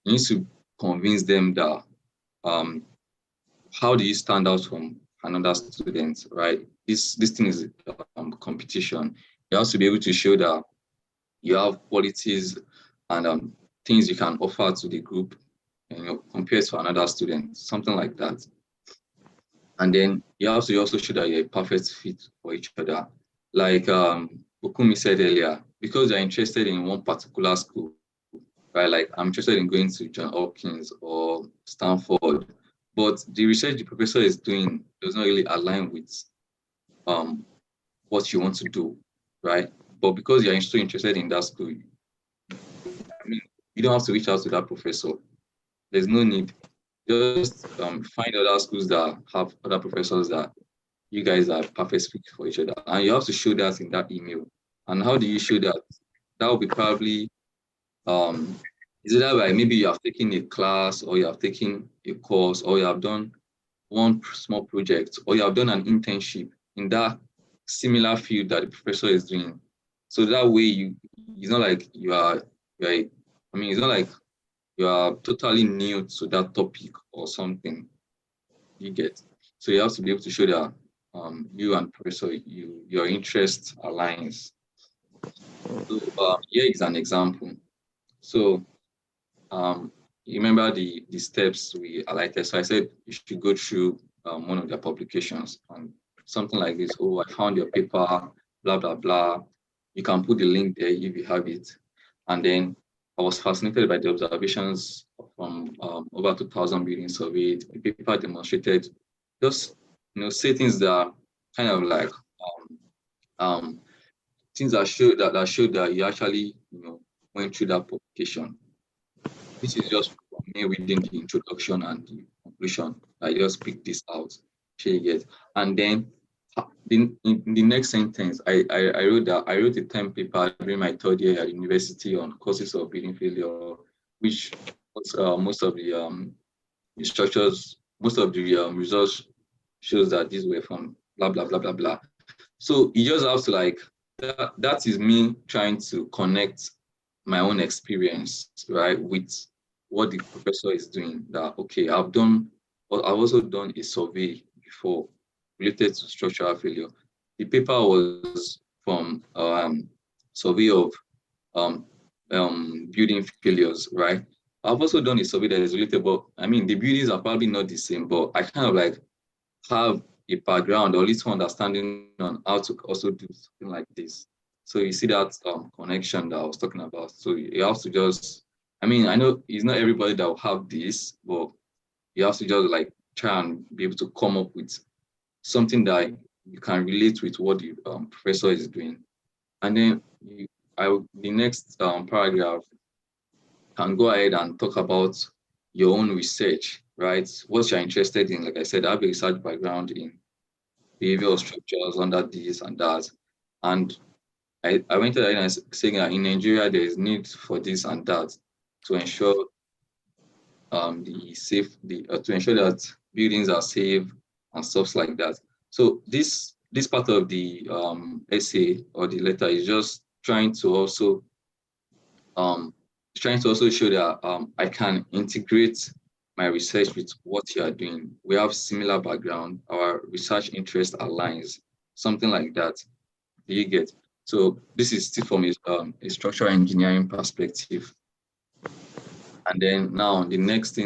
D: you need to convince them that how do you stand out from another student, right? This thing is competition. You have to be able to show that you have qualities and things you can offer to the group, you know, compared to another student, something like that. And then you have to also show that you're a perfect fit for each other. Like Bukumi said earlier, because you're interested in one particular school, right? Like I'm interested in going to Johns Hopkins or Stanford, but the research the professor is doing does not really align with what you want to do, right? But because you're so interested in that school, I mean, you don't have to reach out to that professor. There's no need. Just find other schools that have other professors that you guys are perfect fit for each other. And you have to show that in that email. And how do you show that? That will be probably, is it that way? Maybe you have taken a class, or you have taken a course, or you have done one small project, or you have done an internship in that similar field that the professor is doing. So that way it's not like it's not like you are totally new to that topic or something. You get. So you have to be able to show that you and professor, your interest aligns. So here is an example. So you remember the steps we highlighted. So I said you should go through one of their publications and something like this. Oh, I found your paper, blah, blah, blah. You can put the link there if you have it. And then I was fascinated by the observations from over 2,000 buildings surveyed. The paper demonstrated just, say things that are kind of like things that showed that you actually, went through that publication. This is just for me reading the introduction and the conclusion. I just picked this out. You get. And then in the next sentence, I wrote a term paper during my third year at university on causes of building failure, which was, most of the structures, most of the results shows that these were from blah blah blah blah blah. So you just have to like that is me trying to connect my own experience, right, with what the professor is doing. That okay, I've also done a survey before related to structural failure. The paper was from survey of building failures, right? I've also done a survey that is related, but I mean the buildings are probably not the same, but I kind of like have a background or at least understanding on how to also do something like this. So you see that connection that I was talking about. So you have to just, I mean, I know it's not everybody that will have this, but you have to just like try and be able to come up with something that you can relate with what the professor is doing. And then the next paragraph can go ahead and talk about your own research, right? What you're interested in. Like I said, I have a research background in behavioral structures under this and that. And I went ahead and saying that in Nigeria, there is need for this and that to ensure to ensure that buildings are safe and stuff like that. So this part of the essay or the letter is just trying to also show that I can integrate my research with what you are doing. We have similar background, our research interest aligns, something like that. Do you get? So this is still from a structural engineering perspective. And then now the next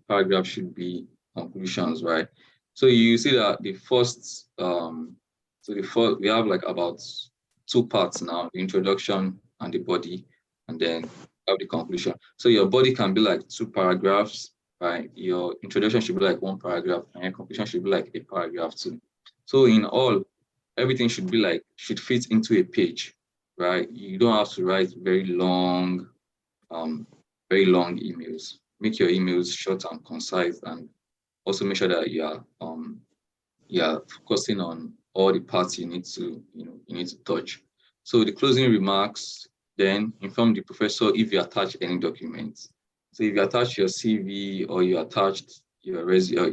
D: paragraph should be conclusions, right? So you see that we have like about 2 parts now, the introduction and the body, and then have the conclusion. So your body can be like 2 paragraphs, right? Your introduction should be like 1 paragraph, and your conclusion should be like a paragraph too. So in all, everything should fit into a page, right? You don't have to write very long emails. Make your emails short and concise, and also make sure that you are focusing on all the parts you need to touch. So the closing remarks, then inform the professor if you attach any documents. So if you attach your CV or you attached your resume,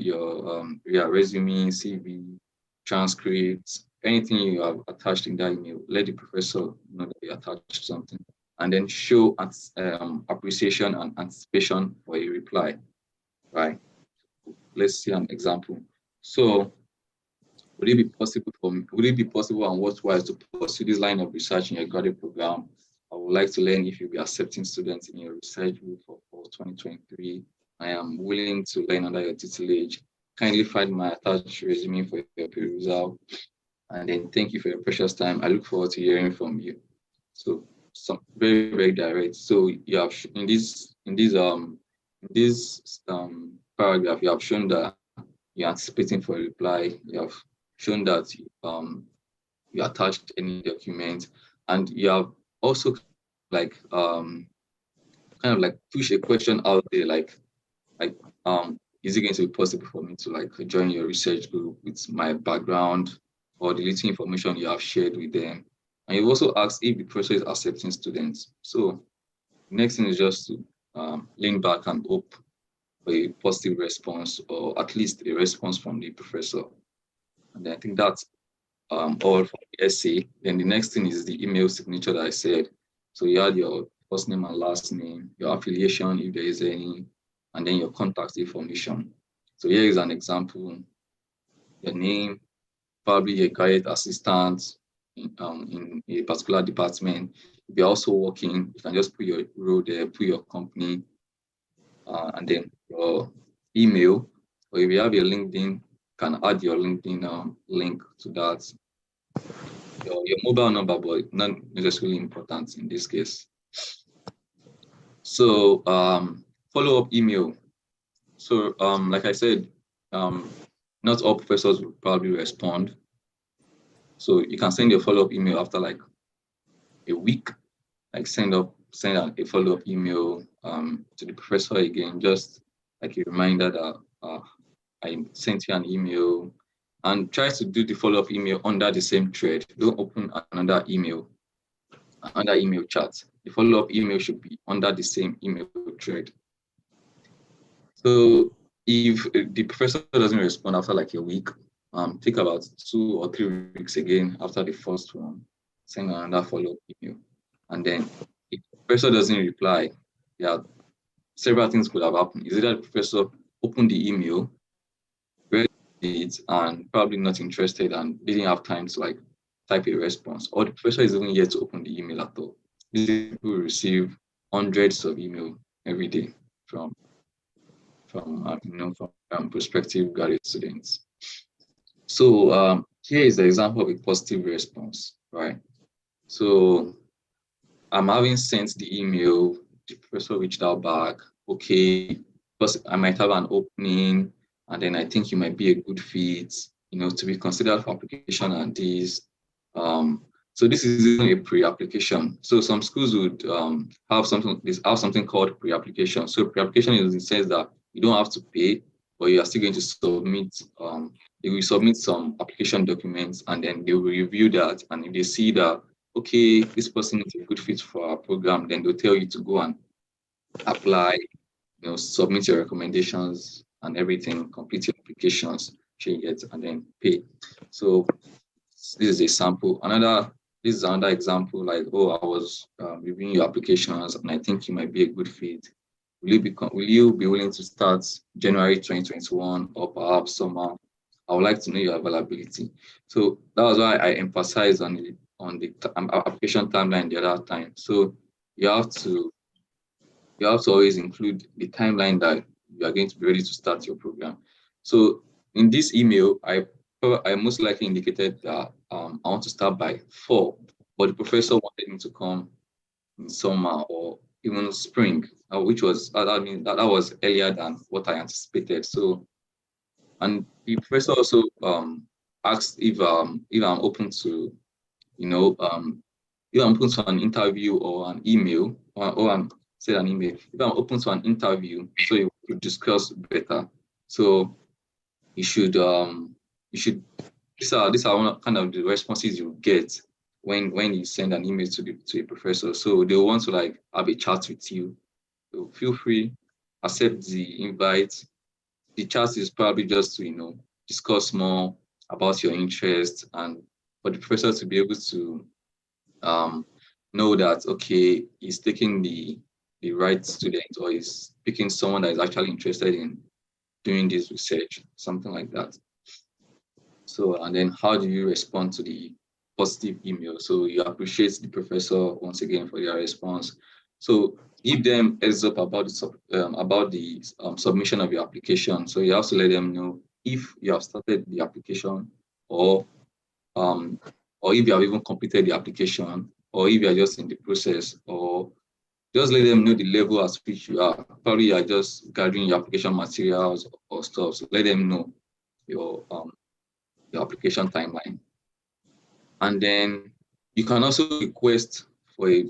D: CV, transcripts, anything you have attached in that email, let the professor know that you attached something, and then show appreciation and anticipation for a reply, right? Let's see an example. So would it be possible and worthwhile to pursue this line of research in your graduate program? I would like to learn if you'll be accepting students in your research group for 2023. I am willing to learn under your tutelage. Kindly find my attached resume for your perusal. And then thank you for your precious time. I look forward to hearing from you. So some very, very direct. So you have in this paragraph, you have shown that you're anticipating for a reply. You have shown that you attached any document, and you have also like kind of like push a question out there, like is it going to be possible for me to like join your research group with my background or the little information you have shared with them? And you've also asked if the professor is accepting students. So next thing is just to lean back and hope for a positive response, or at least a response from the professor. And I think that's all for the essay. Then the next thing is the email signature that I said. So you add your first name and last name, your affiliation if there is any, and then your contact information. So here is an example: your name, probably a graduate assistant in a particular department. If you're also working, you can just put your role there, put your company, and then your email. Or if you have your LinkedIn, you can add your LinkedIn link to that. Your mobile number, but not necessarily important in this case. So follow-up email. So like I said, not all professors will probably respond. So you can send a follow-up email after like a week, like send a follow-up email to the professor again, just like a reminder that I sent you an email, and try to do the follow-up email under the same thread. Don't open another email chat. The follow-up email should be under the same email thread. So if the professor doesn't respond after like a week, take about 2 or 3 weeks again after the first one, send another follow-up email. And then if the professor doesn't reply, yeah, several things could have happened. Is either the professor opened the email, read it, and probably not interested and didn't have time to like type a response, or the professor is even yet to open the email at all. These people receive hundreds of emails every day from prospective graduate students. So here is the example of a positive response, right? So I'm having sent the email, the professor reached out back, okay, because I might have an opening, and then I think you might be a good fit, to be considered for application and this. So this is even a pre-application. So some schools would have something called pre-application. So pre-application is in the sense that you don't have to pay, but you are still going to submit. They will submit some application documents, and then they will review that. And if they see that, okay, this person is a good fit for our program, then they'll tell you to go and apply, submit your recommendations and everything, complete your applications, change it, and then pay. So this is a sample. This is another example, like, oh, I was reviewing your applications and I think you might be a good fit. Will you be willing to start January 2021 or perhaps summer? I would like to know your availability. So that was why I emphasized on the application timeline the other time. So you have to always include the timeline that you are going to be ready to start your program. So in this email, I most likely indicated that I want to start by 4, but the professor wanted me to come in summer or even spring, which was that was earlier than what I anticipated. So, and the professor also asked if I'm open to, if I'm open to an interview or an email, or said an email. If I'm open to an interview, so you could discuss better. So you should these are one kind of the responses you get when you send an email to a professor. So they want to like have a chat with you. So feel free, accept the invite. The chat is probably just to discuss more about your interests, and for the professor to be able to know that, okay, he's taking the right student, or he's picking someone that is actually interested in doing this research, something like that. So, and then how do you respond to the positive email? So you appreciate the professor once again for their response. So give them heads up about the submission of your application. So you have to let them know if you have started the application, or if you have even completed the application, or if you are just in the process, or just let them know the level at which you are. Probably you are just gathering your application materials or stuff. So let them know your application timeline. And then you can also request for a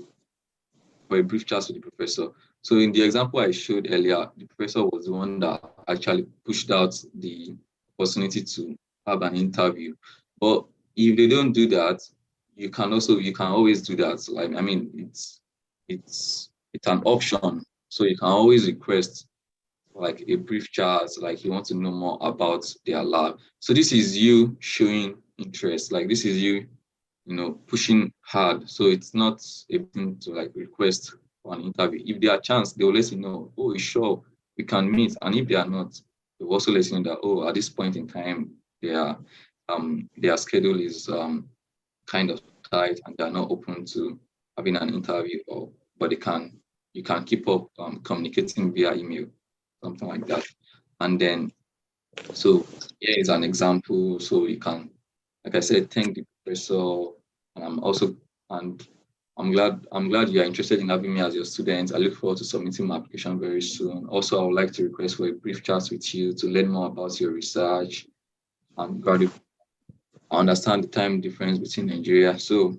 D: brief chat with the professor. So in the example I showed earlier, the professor was the one that actually pushed out the opportunity to have an interview. But if they don't do that, you can always do that. Like, I mean, it's an option. So you can always request like a brief chat, like you want to know more about their lab. So this is you showing interest. Like this is you, pushing hard. So it's not a thing to like request for an interview. If there are chance, they will let you know, oh, sure, we can meet. And if they are not, they will also let you know that, oh, at this point in time, their schedule is kind of tight and they're not open to having an interview, but you can keep up communicating via email, something like that. And then, so here is an example. So you can, like I said, thank the professor. And I'm glad you are interested in having me as your student. I look forward to submitting my application very soon. Also, I would like to request for a brief chat with you to learn more about your research. I understand the time difference between Nigeria. So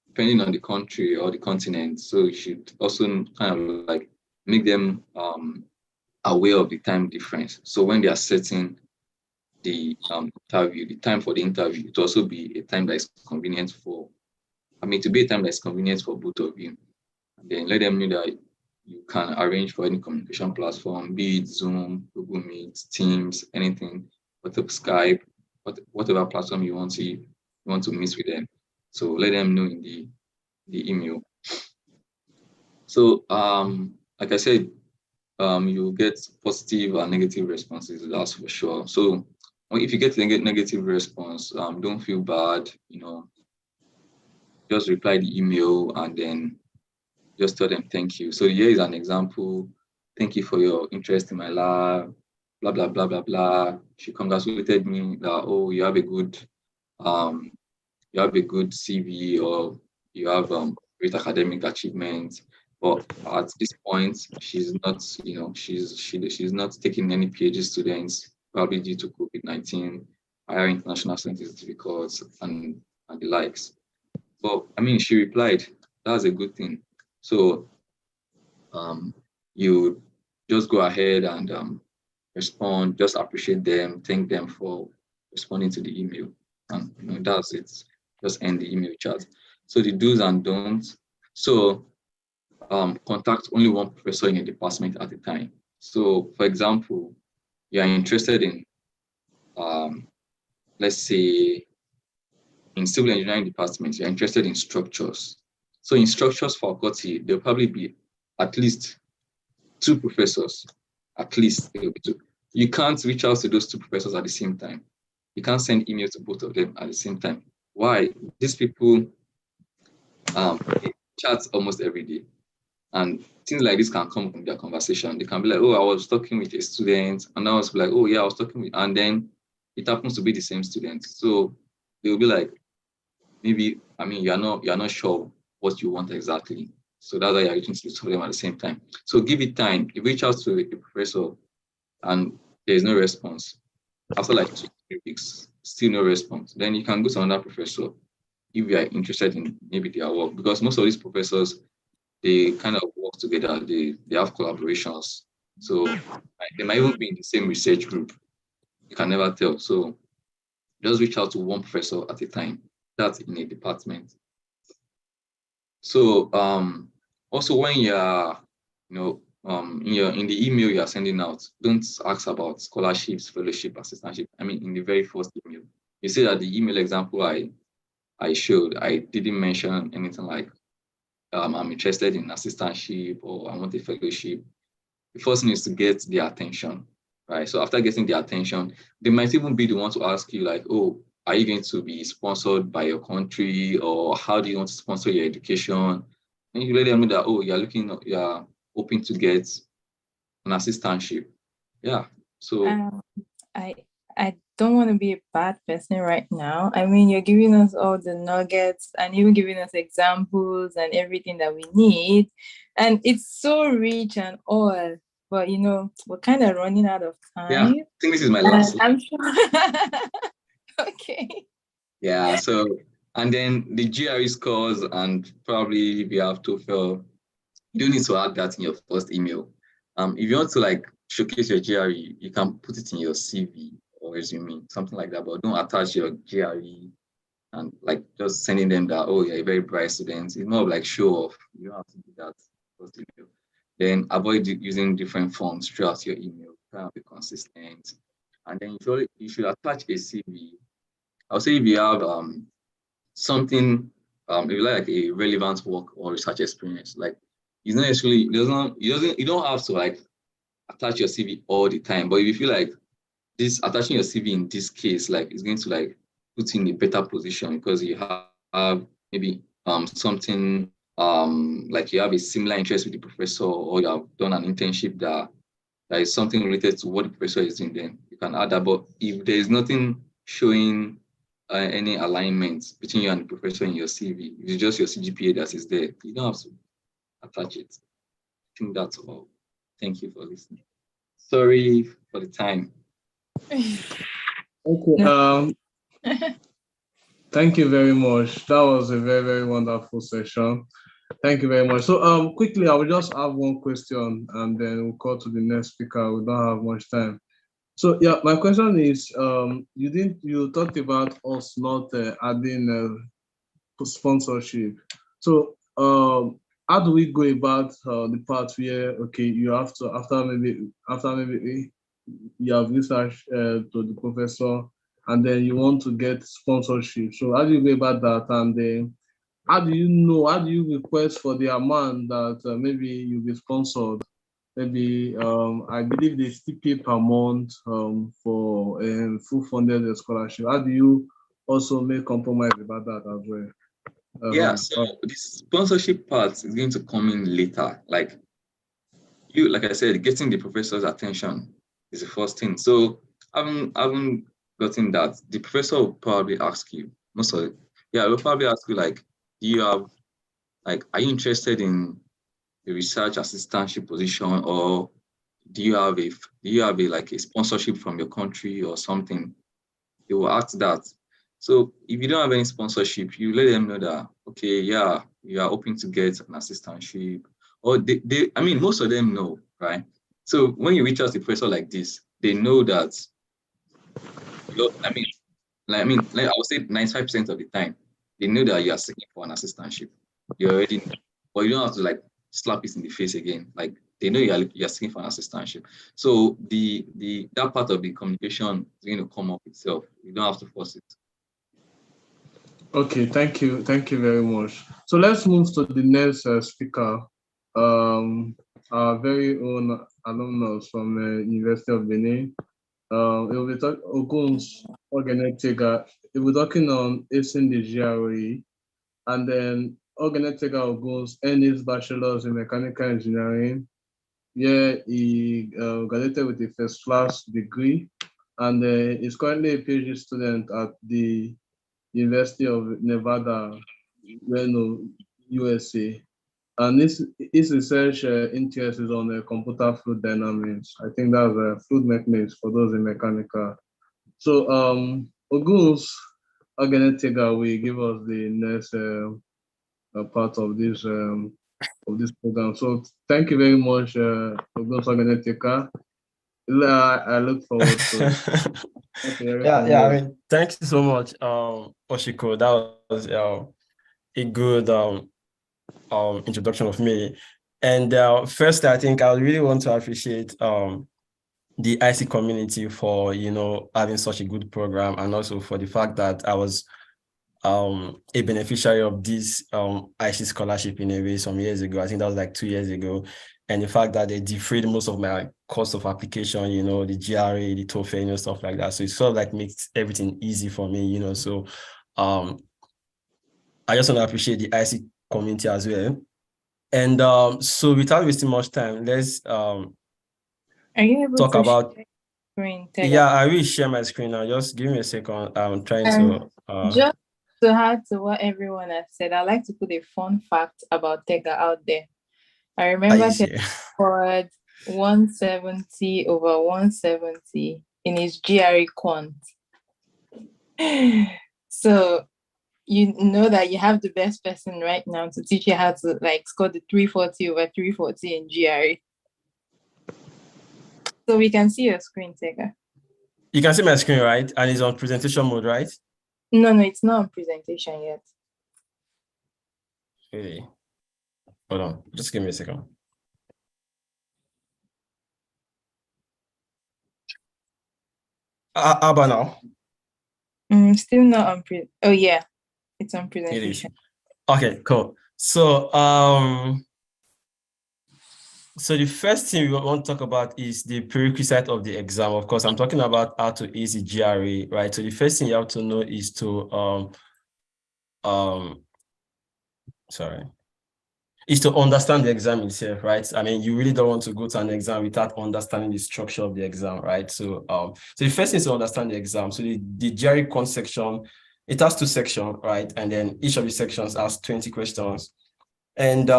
D: depending on the country or the continent, so you should also kind of like make them aware of the time difference. So when they are setting the interview, the time for the interview, to also be a time that is convenient to be a time that's convenient for both of you. And then let them know that you can arrange for any communication platform, be it Zoom, Google Meet, Teams, anything, whatever, Skype, whatever platform you want to meet with them. So let them know in the email. So like I said, you get positive and negative responses, that's for sure. So if you get a negative response, don't feel bad, just reply the email and then just tell them thank you. So here is an example. Thank you for your interest in my lab, blah, blah, blah, blah, blah. She congratulated me that, oh, you have a good CV, or you have great academic achievement. But at this point, she's not, she's not taking any PhD students, probably due to COVID-19, higher international students is difficult, and the likes. But I mean, she replied, that's a good thing. So you just go ahead and respond, just appreciate them, thank them for responding to the email. And that's it. Just end the email chat. So the do's and don'ts. So contact only one professor in a department at a time. So for example, you are interested in, let's say, in civil engineering department, you're interested in structures. So in structures faculty, there'll probably be at least 2 professors, at least there will be 2. You can't reach out to those 2 professors at the same time. You can't send emails to both of them at the same time. Why? These people chat almost every day. And things like this can come from their conversation. They can be like, oh, I was talking with a student. And I was like, oh, yeah, I was talking with, and then it happens to be the same student. So they'll be like, maybe, you're not sure what you want exactly. So that's why you're reaching to them at the same time. So give it time. You reach out to a professor and there's no response. After like 2-3 weeks, still no response. Then you can go to another professor if you are interested in maybe their work, because most of these professors, they kind of work together. They have collaborations. So they might even be in the same research group. You can never tell. So just reach out to one professor at a time. That's in a department. So also when you're, in the email you're sending out, don't ask about scholarships, fellowship, assistantship. In the very first email, you see that the email example I showed, I didn't mention anything like I'm interested in assistantship or I want a fellowship. The first thing is to get their attention, right? So after getting their attention, they might even be the one to ask you like, oh, are you going to be sponsored by your country, or how do you want to sponsor your education? And you let them know that, oh, you're hoping to get an assistantship. Yeah. So
A: I don't want to be a bad person right now. You're giving us all the nuggets and even giving us examples and everything that we need. And it's so rich and all, but we're kind of running out of time.
D: Yeah, I think this is my last
A: one. I'm sure. Okay.
D: Yeah, so, and then the GRE scores, and probably if you have TOEFL, you don't need to add that in your first email. If you want to like showcase your GRE, you can put it in your CV or resume, something like that, but don't attach your GRE and like just sending them that, oh, you're a very bright student. It's more of like show off. You don't have to do that first email. Then avoid using different fonts throughout your email. Try to be consistent. And then you should attach a CV I'll say if you have something, if you like a relevant work or research experience, like it's not necessarily, you don't have to like attach your CV all the time. But if you feel like this attaching your CV in this case, like it's going to like put you in a better position because you have maybe something like you have a similar interest with the professor, or you have done an internship that is something related to what the professor is doing, then you can add that. But if there is nothing showing any alignment between you and the professor in your CV, it's just your CGPA that is there, you don't have to attach it. I think that's all. Thank you for listening. Sorry for the time.
B: Okay. Thank you very much. That was a very, very wonderful session. Thank you very much. So quickly, I will just have one question and then we'll call to the next speaker. We don't have much time. So yeah, my question is, you talked about us not adding sponsorship. So how do we go about the part where, okay, you have to, after maybe you have researched to the professor and then you want to get sponsorship. So how do you go about that? And then how do you request for the amount that maybe you'll be sponsored? Maybe I believe they still pay per month for a full funded scholarship. How do you also make compromise about that as well?
D: Yeah, so the sponsorship part is going to come in later. Like I said, getting the professor's attention is the first thing. So I haven't gotten that. The professor will probably ask you, will probably ask you like, do you have, like, are you interested in a research assistantship position, or do you have a like a sponsorship from your country or something? They will ask that. So if you don't have any sponsorship, you let them know that, okay, yeah, you are hoping to get an assistantship, or I mean, most of them know, right? So when you reach out to a professor like this, they know that, I would say 95% of the time, they know that you are seeking for an assistantship. You already know, but you don't have to like slap it in the face again. Like they know you're seeking for an assistantship. So that part of the communication is going to come up itself. You don't have to force it.
B: Okay, thank you very much. So let's move to the next speaker, our very own alumnus from University of Benin. It will be Ogun's Organetega. It will be talking on acing the GRE, and then Organetega Ogun's earned his bachelor's in mechanical engineering. Yeah, he graduated with a first class degree, and is currently a PhD student at the University of Nevada, USA. And his research interest is on computer fluid dynamics. I think that's fluid mechanics for those in mechanical. So Ogun's Organetega will give us the next part of this program. So thank you very much, Ogun's Organetega. I look forward to it.
E: I mean, thank you so much, Oshiko. That was a good introduction of me. And first, I think I really want to appreciate the iSI community for, having such a good program, and also for the fact that I was a beneficiary of this iSI scholarship in a way some years ago. I think that was like 2 years ago. And the fact that they defrayed most of my cost of application, the GRE, the TOEFL, stuff like that. So it sort of like makes everything easy for me, So I just want to appreciate the iSI community as well. And so without wasting much time, let's
A: Are you able
E: talk
A: to
E: about
A: share screen,
E: yeah, I will share my screen now. Just give me a second. I'm trying to
A: just to add to what everyone has said, I'd like to put a fun fact about Tega out there. I remember Tega scored 170 over 170 in his GRE quant. So you know that you have the best person right now to teach you how to like score the 340 over 340 in GRE. So we can see your screen, Tega.
E: You can see my screen, right? And it's on presentation mode, right?
A: No, it's not on presentation yet.
E: Okay. Hold on. Just give me a second. How about now?
A: Still not on oh yeah, it's on
E: It is.
A: presentation.
E: Okay, cool. So so the first thing we want to talk about is the prerequisite of the exam. Of course, I'm talking about how to ace the GRE, right? So the first thing you have to know is to is to understand the exam itself, right? I mean, you really don't want to go to an exam without understanding the structure of the exam, right? So so the first thing is to understand the exam. So the GRE con section, it has 2 sections, right? And then each of the sections has 20 questions. And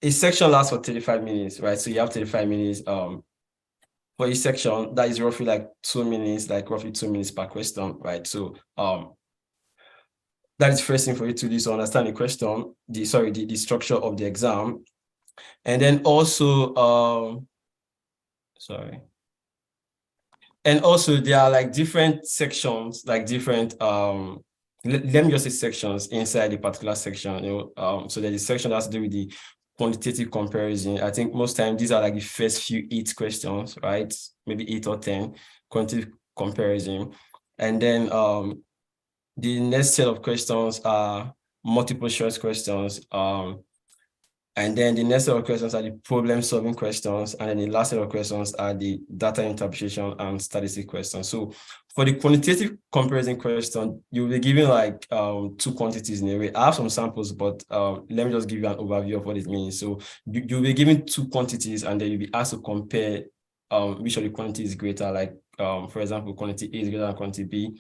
E: a section lasts for 35 minutes, right? So you have 35 minutes for each section. That is roughly like 2 minutes, like roughly 2 minutes per question, right? So that is the first thing for you to do, is to understand the question, the structure of the exam. And then also, and also there are like different sections, like different, let me just say sections inside the particular section, you know, so there's a section that's to do with the quantitative comparison. I think most times these are like the first few 8 questions, right? Maybe 8 or 10 quantitative comparison. And then the next set of questions are multiple choice questions. And then the next set of questions are the problem-solving questions. And then the last set of questions are the data interpretation and statistic questions. So for the quantitative comparison question, you'll be given like 2 quantities in a way. I have some samples, but let me just give you an overview of what it means. So you'll be given 2 quantities, and then you'll be asked to compare which of the quantities is greater. Like, for example, quantity A is greater than quantity B,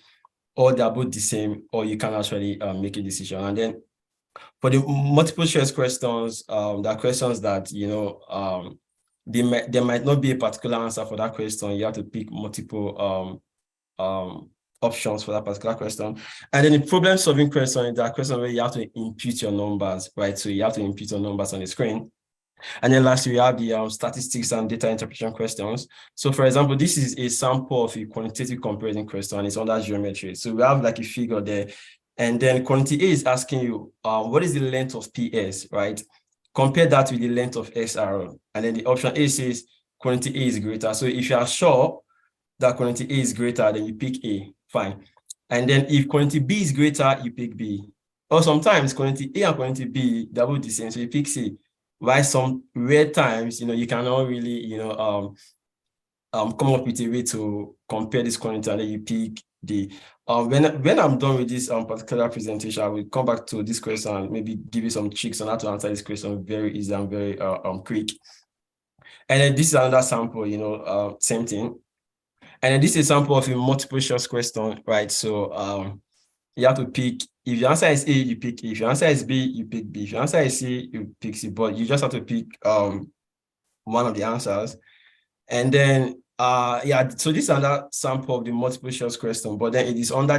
E: or they're both the same, or you can actually make a decision. And then for the multiple choice questions, there are questions that, you know, there might not be a particular answer for that question. You have to pick multiple options for that particular question. And then the problem solving question, there are questions where you have to input your numbers, right? So you have to input your numbers on the screen. And then lastly, we have the statistics and data interpretation questions. So for example, this is a sample of a quantitative comparison question. It's under geometry. So we have like a figure there. And then quantity A is asking you, what is the length of PS, right? Compare that with the length of XR. And then the option A says quantity A is greater. So if you are sure that quantity A is greater, then you pick A, fine. And then if quantity B is greater, you pick B. Or sometimes quantity A and quantity B, they're both the same, so you pick C. Why some rare times, you know, you cannot really, you know, come up with a way to compare this quantity, and then you pick D. When I'm done with this particular presentation, I will come back to this question and maybe give you some tricks on how to answer this question very easy and very quick. And then this is another sample, you know, same thing. And then this is a sample of a multiple choice question, right? So you have to pick. If your answer is A, you pick A. If your answer is B, you pick B. If your answer is C, you pick C. But you just have to pick one of the answers. And then yeah, so this is another sample of the multiple choice question, but then it is under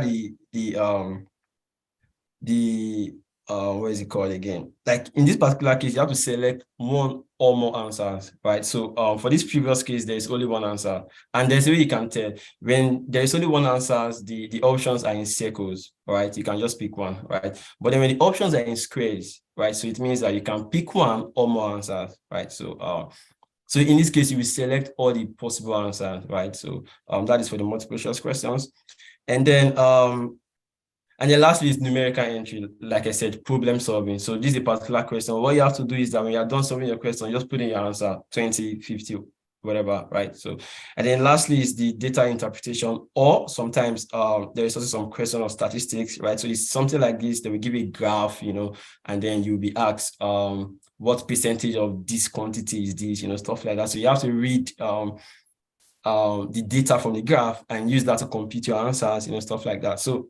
E: what is it called again? Like in this particular case, you have to select one or more answers, right? So for this previous case, there is only one answer, and there's a way you can tell when there is only one answer. The options are in circles, right? You can just pick one, right? But then when the options are in squares, right? So it means that you can pick one or more answers, right? So so in this case, you will select all the possible answers, right? So that is for the multiple choice questions, and then lastly is numerical entry, like I said, problem solving. So this is a particular question. What you have to do is that when you're done solving your question, just put in your answer, 20, 50, whatever, right? So, and then lastly is the data interpretation, or sometimes there is also some question of statistics, right? So it's something like this, they will give a graph, you know, and then you'll be asked what percentage of this quantity is this, you know, stuff like that. So you have to read the data from the graph and use that to compute your answers, you know, stuff like that. So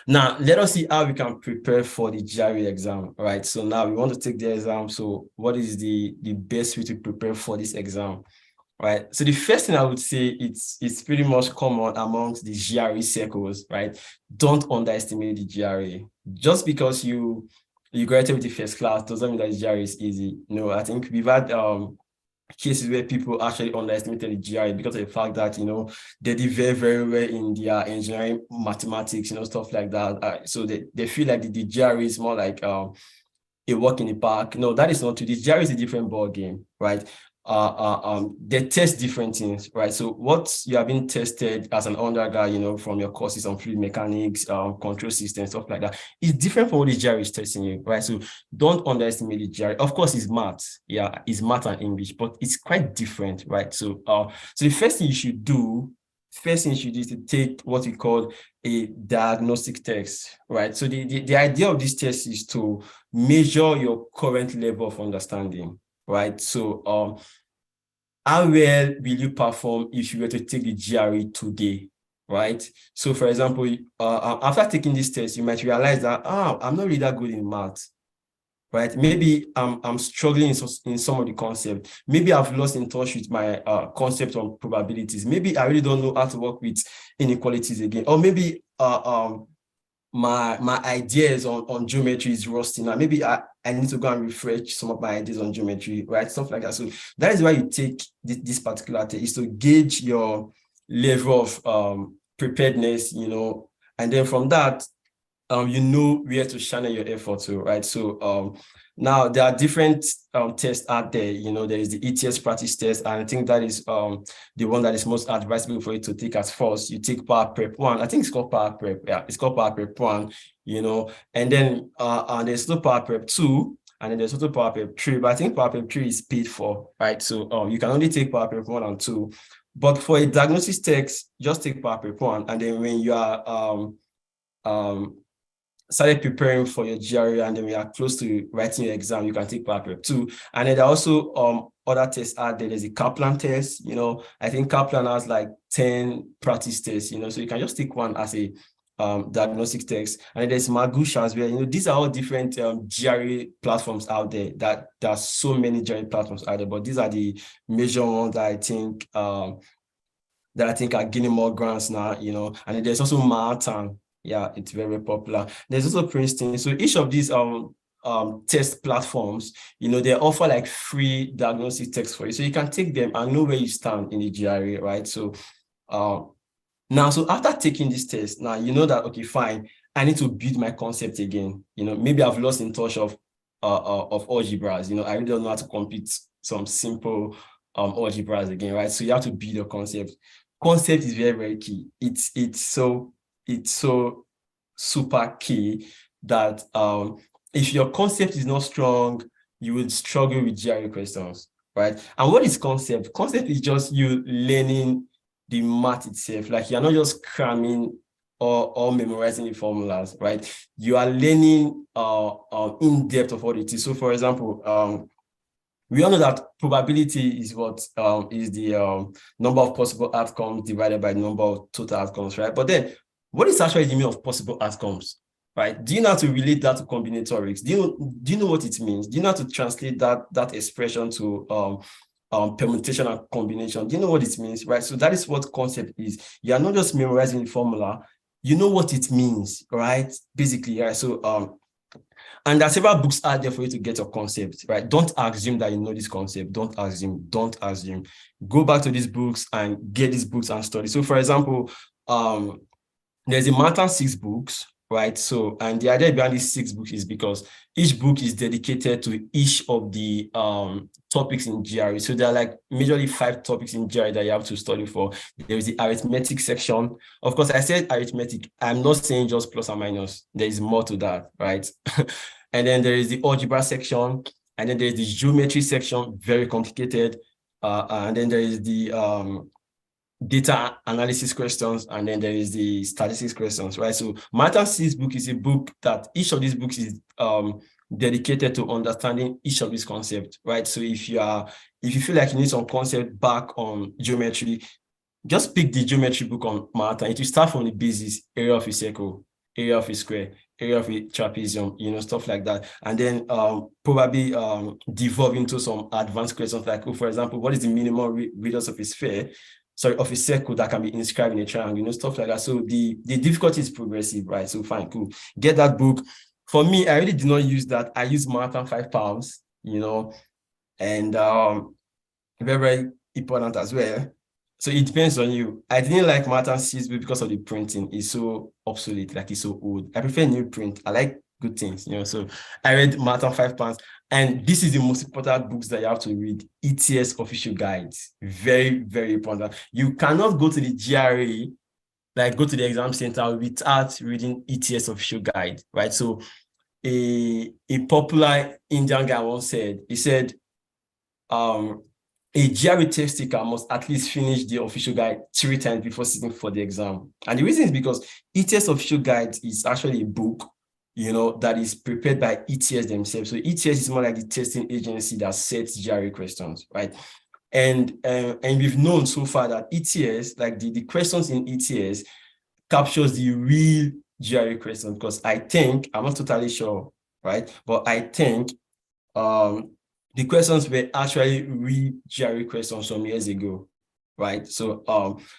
E: now, let us see how we can prepare for the GRE exam, right? So now we want to take the exam. So what is the best way to prepare for this exam, right? So the first thing I would say, it's pretty much common amongst the GRE circles, right? Don't underestimate the GRE. Just because you graduated with the first class doesn't mean that the GRE is easy. No, I think we've had cases where people actually underestimated the GRE because of the fact that, you know, they did very, very well in their engineering, mathematics, you know, stuff like that. So they feel like the GRE is more like a walk in the park. No, that is not true. The GRE is a different ball game, right? they test different things, right? So what you have been tested as an undergrad, you know, from your courses on fluid mechanics, control systems, stuff like that, is different from what the GRE is testing you, right? So don't underestimate the GRE. Of course, it's math, yeah, it's math and English, but it's quite different, right? So, so the first thing you should do is to take what we call a diagnostic test, right? So the idea of this test is to measure your current level of understanding, right? So how well will you perform if you were to take the GRE today, right? So for example, after taking this test, you might realize that, I'm not really that good in math, right? Maybe I'm struggling in some of the concepts. Maybe I've lost in touch with my concept on probabilities. Maybe I really don't know how to work with inequalities again. Or maybe my ideas on geometry is rusty now. Maybe I need to go and refresh some of my ideas on geometry, right? Stuff like that. So that is why you take this particular test, is to gauge your level of preparedness, you know, and then from that, you know where to channel your effort to, right? So now there are different tests out there. You know, there is the ETS practice test, and I think that is the one that is most advisable for you to take as first. You take Power Prep 1. I think it's called Power Prep. Yeah, it's called Power Prep 1, you know, and then there's also Power Prep 2, and then there's also Power Prep 3, but I think Power Prep 3 is paid for, right? So you can only take Power Prep 1 and 2. But for a diagnosis text, just take Power Prep 1, and then when you are started preparing for your GRE, and then we are close to writing your exam, you can take Power Prep 2. And then there are also other tests out there. There's a Kaplan test, you know. I think Kaplan has like 10 practice tests, you know, so you can just take one as a diagnostic text. And then there's Magoosh as well. You know, these are all different GRE platforms out there. That there are so many GRE platforms out there, but these are the major ones that I think are gaining more grants now, you know. And then there's also Manhattan. Yeah, it's very popular. There's also Princeton. So each of these test platforms, you know, they offer like free diagnostic tests for you. So you can take them and know where you stand in the GRE, right? So now, so after taking this test, now you know that, okay, fine, I need to build my concept again. You know, maybe I've lost in touch of algebras. You know, I really don't know how to complete some simple algebras again, right? So you have to build your concept. Concept is very, very key. It's so super key that if your concept is not strong, you would struggle with GRE questions, right? And what is concept? Concept is just you learning the math itself. Like, you're not just cramming or memorizing the formulas, right? You are learning in depth of what it is. So for example, we all know that probability is what is the number of possible outcomes divided by the number of total outcomes, right? But then, what is actually the meaning of possible outcomes, right? Do you know how to relate that to combinatorics? Do you know what it means? Do you know how to translate that expression to permutation and combination? Do you know what it means, right? So that is what concept is. You are not just memorizing the formula, you know what it means, right? Basically, right? So and there are several books out there for you to get your concept, right? Don't assume that you know this concept. Don't assume. Go back to these books and get these books and study. So for example, there's a Manhattan 6 books, right? So, and the idea behind these 6 books is because each book is dedicated to each of the topics in GRE. So there are like majorly 5 topics in GRE that you have to study for. There is the arithmetic section. Of course, I said arithmetic. I'm not saying just plus and minus. There is more to that, right? And then there is the algebra section. And then there is the geometry section, very complicated. And then there is the data analysis questions, and then there is the statistics questions, right? So Manhattan 6 book is a book that each of these books is dedicated to understanding each of these concepts, right? So if you feel like you need some concept back on geometry, just pick the geometry book on Manhattan. It will start from the basis, area of a circle, area of a square, area of a trapezium, you know, stuff like that. And then probably devolve into some advanced questions like, for example, what is the minimum radius of a sphere? Sorry, of a circle that can be inscribed in a triangle, you know, stuff like that. So the difficulty is progressive, right? So fine, cool. Get that book. For me, I really did not use that. I use Manhattan 5 pounds, you know, and very, very important as well. So it depends on you. I didn't like Manhattan 6 because of the printing. It's so obsolete, like it's so old. I prefer new print. I like good things, you know. So I read Marathon 5 Pounds, and this is the most important books that you have to read. ETS official guides, very, very important. You cannot go to the GRE, like go to the exam center without reading ETS official guide, right? So a popular Indian guy once said, he said, a GRE test taker must at least finish the official guide 3 times before sitting for the exam. And the reason is because ETS official guide is actually a book, you know, that is prepared by ETS themselves. So ETS is more like the testing agency that sets GRE questions, right? And we've known so far that ETS, like the questions in ETS, captures the real GRE questions, because I think, I'm not totally sure, right? But I think the questions were actually real GRE questions from years ago, right? So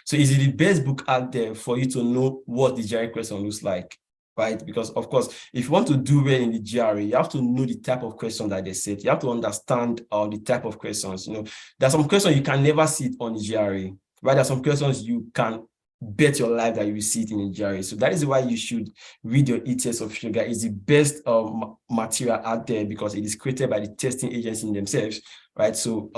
E: so is it the best book out there for you to know what the GRE question looks like, right? Because of course, if you want to do well in the GRE, you have to know the type of question that they set. You have to understand the type of questions. You know, there are some questions you can never see it on the GRE, right? There are some questions you can bet your life that you will see it in the GRE. So that is why you should read your ETS official guide. It's the best material out there because it is created by the testing agency themselves, right? So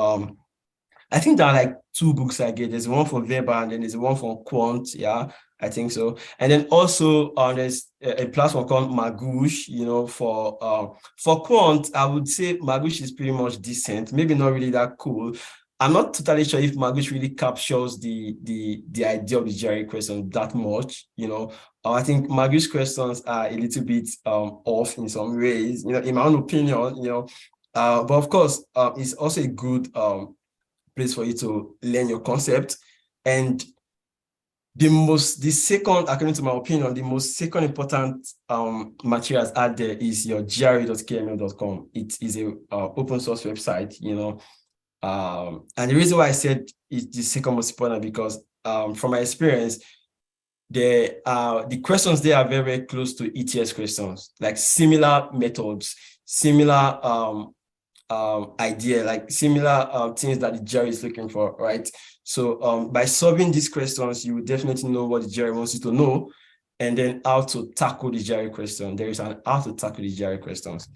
E: I think there are like 2 books I get. There's one for Weber and then there's one for Quant. Yeah, I think so. And then also there's a platform called Magoosh, you know, for Quant. I would say Magoosh is pretty much decent, maybe not really that cool. I'm not totally sure if Magoosh really captures the idea of the GRE question that much, you know. I think Magoosh questions are a little bit off in some ways, you know, in my own opinion, you know. But of course, it's also a good place for you to learn your concept. And the second, according to my opinion, the most second important materials out there is your gre.kml.com. It is a open source website, you know. And the reason why I said it's the second most important because from my experience, the questions there are very, very close to ETS questions, like similar methods, similar idea, like similar things that the jury is looking for, right? So by solving these questions, you will definitely know what the jury wants you to know, and then how to tackle the jury question. There is an how to tackle the jury questions.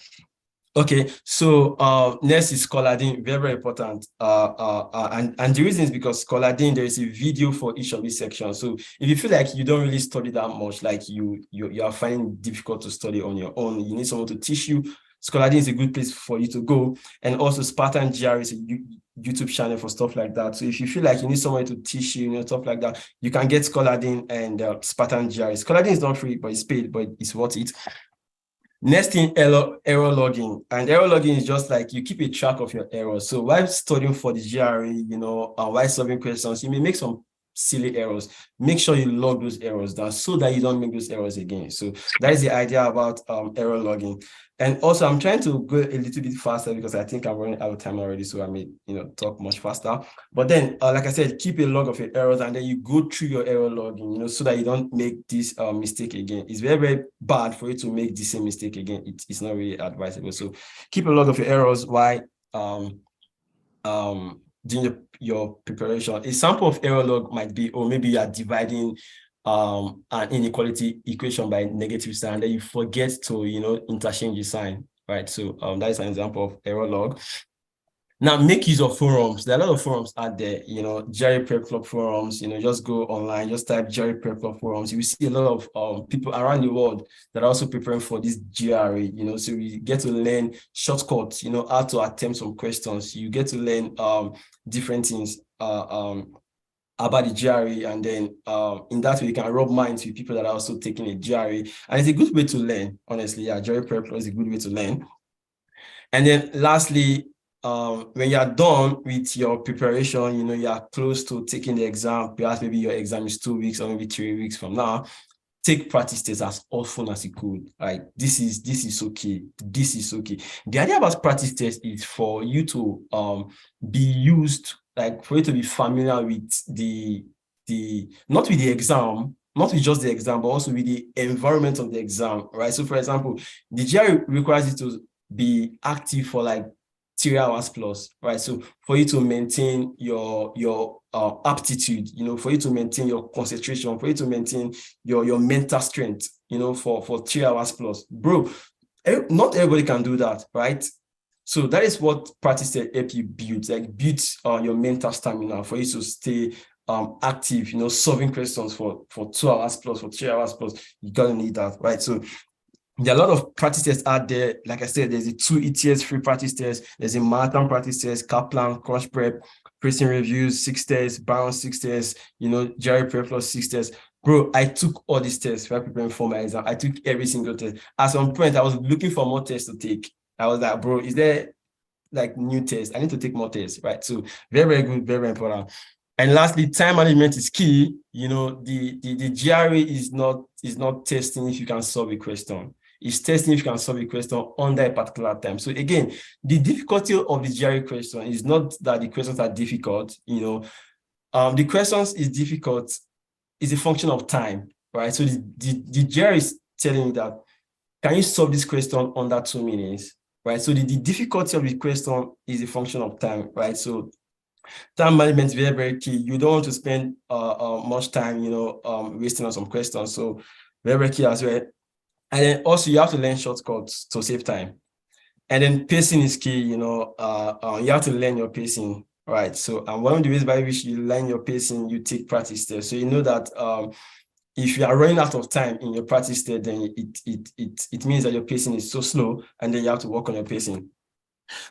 E: Okay, so next is Scholarding, very, very important. And the reason is because Scholarding, there is a video for each of these sections. So if you feel like you don't really study that much, like you are finding it difficult to study on your own, you need someone to teach you, Scholarding is a good place for you to go. And also Spartan GR is a YouTube channel for stuff like that. So if you feel like you need someone to teach you, you know, stuff like that, you can get Scholarding and Spartan GR. Scholarding is not free, but it's paid, but it's worth it. Next thing, error logging. And error logging is just like you keep a track of your errors. So while studying for the GRE, you know, while solving questions, you may make some silly errors. Make sure you log those errors down so that you don't make those errors again. So that is the idea about error logging. And also, I'm trying to go a little bit faster because I think I'm running out of time already, so I may, you know, talk much faster. But then, like I said, keep a log of your errors, and then you go through your error logging, you know, so that you don't make this mistake again. It's very, very bad for you to make the same mistake again. It's not really advisable. So keep a log of your errors while doing your preparation. A sample of error log might be, or maybe you are dividing an inequality equation by negative sign, and then you forget to, you know, interchange the sign, right? So that is an example of error log. Now, make use of forums. There are a lot of forums out there, you know, GRE Prep Club forums, you know, just go online, just type GRE Prep Club forums. You will see a lot of people around the world that are also preparing for this GRE, you know, so you get to learn shortcuts, you know, how to attempt some questions. You get to learn different things about the GRE, and then in that way you can rub minds with people that are also taking a GRE, and it's a good way to learn, honestly. Yeah, GRE Prep Club is a good way to learn. And then lastly, when you are done with your preparation, you know, you are close to taking the exam, perhaps maybe your exam is 2 weeks or maybe 3 weeks from now, take practice tests as often as you could. Like this is okay. This is okay. The idea about practice tests is for you to be used, like for you to be familiar with not with the exam, not with just the exam, but also with the environment of the exam, right? So for example, the GRE requires you to be active for like 3 hours plus, right? So for you to maintain your aptitude, you know, for you to maintain your concentration, for you to maintain your mental strength, you know, for 3 hours plus, bro, Not everybody can do that, right? So that is what practice help you build, like build your mental stamina for you to stay active, solving questions for 2 hours plus, for 3 hours plus. You gotta need that, right? So there are a lot of practice tests out there. Like I said, there's a 2 ETS free practice test, there's a marathon practice test, Kaplan, Crush Prep, Pricing Reviews, 6 tests, Brown 6 tests, Jerry Prep plus 6 tests. Bro, I took all these tests while preparing for my exam. I took every single test. At some point, I was looking for more tests to take. I was like, bro, is there like new tests? I need to take more tests, right? So very, very good, very, very important. And lastly, time management is key. The GRE is not testing if you can solve a question. It's testing if you can solve a question under a particular time. So again, the difficulty of the GRE question is not that the questions are difficult. The questions is difficult is a function of time, right? So the GRE is telling you that, can you solve this question under 2 minutes, right? So the difficulty of the question is a function of time, right? So time management is very, very key. You don't want to spend much time, wasting on some questions. So very, very key as well. And then also you have to learn shortcuts to save time. And then pacing is key. You have to learn your pacing, right? So one of the ways by which you learn your pacing, you take practice tests. So you know that if you are running out of time in your practice test, then it means that your pacing is so slow, and then you have to work on your pacing.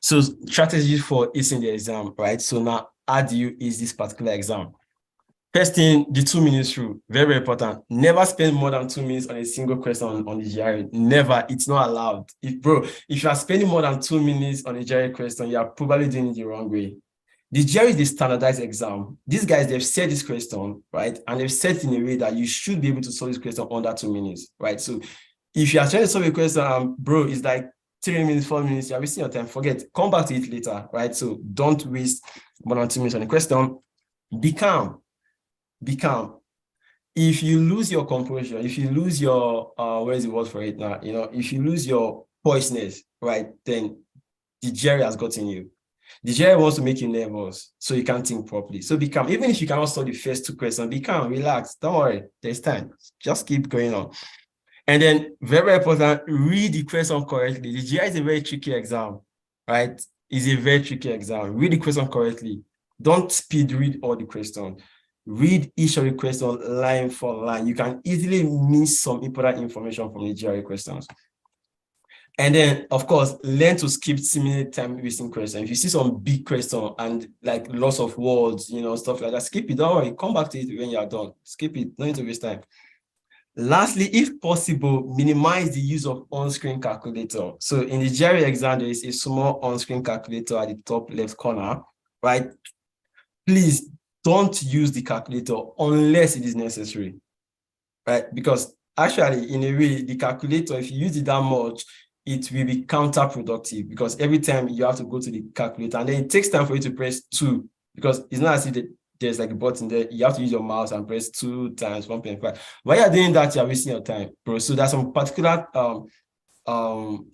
E: So strategies for acing the exam, right? So now, how do you ace this particular exam? First thing, the 2 minutes rule, very, very important. Never spend more than 2 minutes on a single question on the GRE. Never, it's not allowed. If you are spending more than 2 minutes on a GRE question, you are probably doing it the wrong way. The GRE is the standardized exam. These guys, they've said this question, right? And they've said it in a way that you should be able to solve this question under 2 minutes, right? So if you are trying to solve a question, bro, it's like 3 minutes, 4 minutes, you're wasting your time. Forget, come back to it later, right? So don't waste more than 2 minutes on a question. Be calm. Be calm. If you lose your composure, if you lose your, where's the word for it now? If you lose your poisoness, right, then the GRE has gotten you. The GRE wants to make you nervous, so you can't think properly. So be calm. Even if you cannot solve the first 2 questions, be calm, relax. Don't worry, there's time. Just keep going on. And then, very, very important, read the question correctly. The GRE is a very tricky exam, right? It's a very tricky exam. Read the question correctly. Don't speed read all the questions. Read each of the questions line for line. You can easily miss some important information from the GRE questions. And then, of course, learn to skip similar time-wasting questions. If you see some big question and like lots of words, stuff like that, skip it. Don't worry, come back to it when you are done. Skip it, no need to waste time. Lastly, if possible, minimize the use of on-screen calculator. So in the GRE exam, there is a small on-screen calculator at the top left corner, right? Please don't use the calculator unless it is necessary, right? Because actually, in a way, the calculator, if you use it that much, it will be counterproductive, because every time you have to go to the calculator, and then it takes time for you to press 2, because it's not as if there's like a button there. You have to use your mouse and press 2 times 1.5. While you're doing that, you're wasting your time, bro. So there's some particular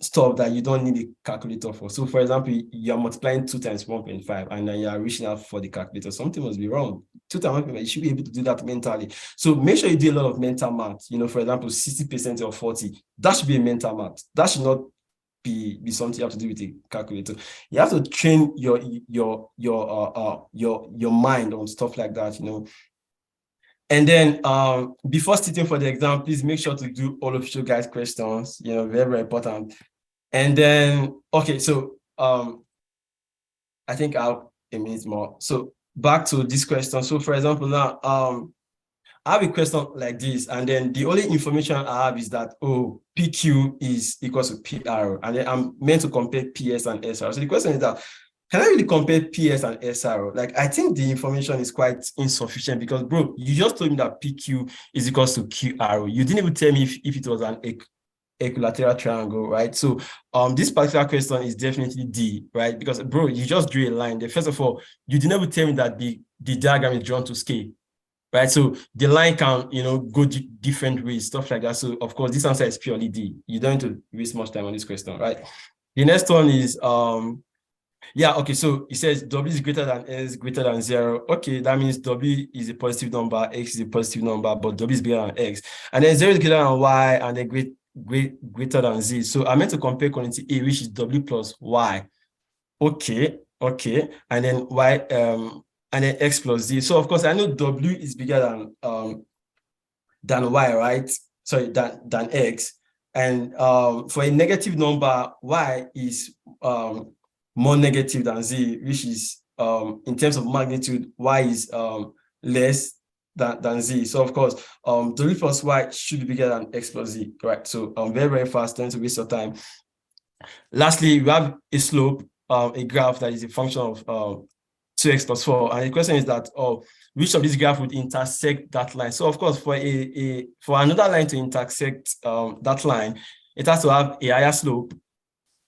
E: stuff that you don't need a calculator for. So for example, you're multiplying 2 times 1.5, and then you're reaching out for the calculator. Something must be wrong. 2 times 1.5, you should be able to do that mentally. So make sure you do a lot of mental math. For example, 60% or 40. That should be a mental math. That should not be something you have to do with a calculator. You have to train your mind on stuff like that, And then before sitting for the exam, please make sure to do all official guide questions, very, very important. And then, okay, so I think I have a minute more. So back to this question. So for example, now I have a question like this, and then the only information I have is that, PQ is equals to PR, and then I'm meant to compare PS and SR. So the question is that, can I really compare PS and SR? Like, I think the information is quite insufficient, because, bro, you just told me that PQ is equals to QR. You didn't even tell me if it was an equilateral triangle, right? So this particular question is definitely D, right? Because, bro, you just drew a line there. First of all, you didn't even tell me that the diagram is drawn to scale, right? So the line can, go different ways, stuff like that. So of course, this answer is purely D. You don't need to waste much time on this question, right? The next one is, okay, so it says W is greater than S, greater than 0. Okay, that means W is a positive number, X is a positive number, but W is bigger than X. And then 0 is greater than Y, and then greater than Z. So I'm meant to compare quantity A, which is W plus Y. Okay. And then Y, and then X plus Z. So of course I know W is bigger than Y, right? Sorry, than X. And for a negative number, Y is more negative than Z, which is in terms of magnitude, Y is less than Z. So of course, W plus Y should be bigger than X plus Z, right? So very, very fast, don't waste your time. Lastly, we have a slope, a graph that is a function of 2x plus 4. And the question is that, which of these graphs would intersect that line? So of course, for another line to intersect that line, it has to have a higher slope,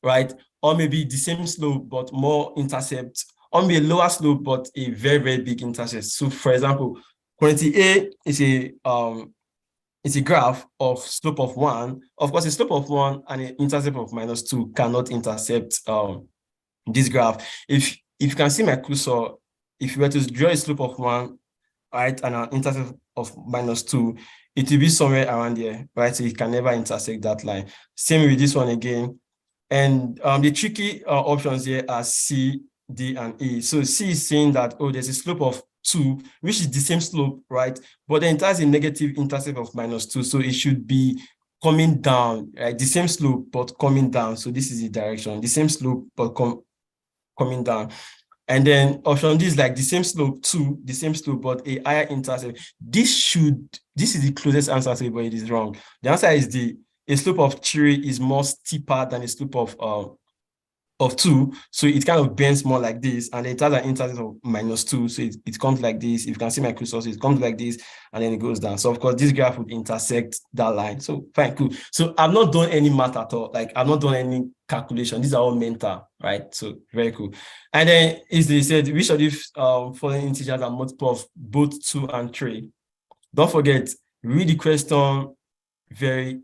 E: right? Or maybe the same slope, but more intercept, or maybe a lower slope, but a very, very big intercept. So for example, quantity A is a graph of slope of 1. Of course, a slope of 1 and an intercept of -2 cannot intercept this graph. If you can see my cursor, if you were to draw a slope of 1, right, and an intercept of -2, it will be somewhere around here, right? So it can never intersect that line. Same with this one again. And the tricky options here are C, D, and E. So C is saying that, there's a slope of 2, which is the same slope, right? But then it has a negative intercept of -2, so it should be coming down, right? The same slope, but coming down. So this is the direction, the same slope, but coming down. And then option D is like the same slope, 2, the same slope, but a higher intercept. This is the closest answer to it, but it is wrong. The answer is a slope of 3 is more steeper than a slope of 2, so it kind of bends more like this, and it has an intercept of -2, so it comes like this. If you can see my cursor, it comes like this, and then it goes down. So of course, this graph would intersect that line. So fine, cool. So I've not done any math at all. Like I've not done any calculation. These are all mental, right? So very cool. And then they said, which of these following integers are multiple of both 2 and 3? Don't forget, read the question very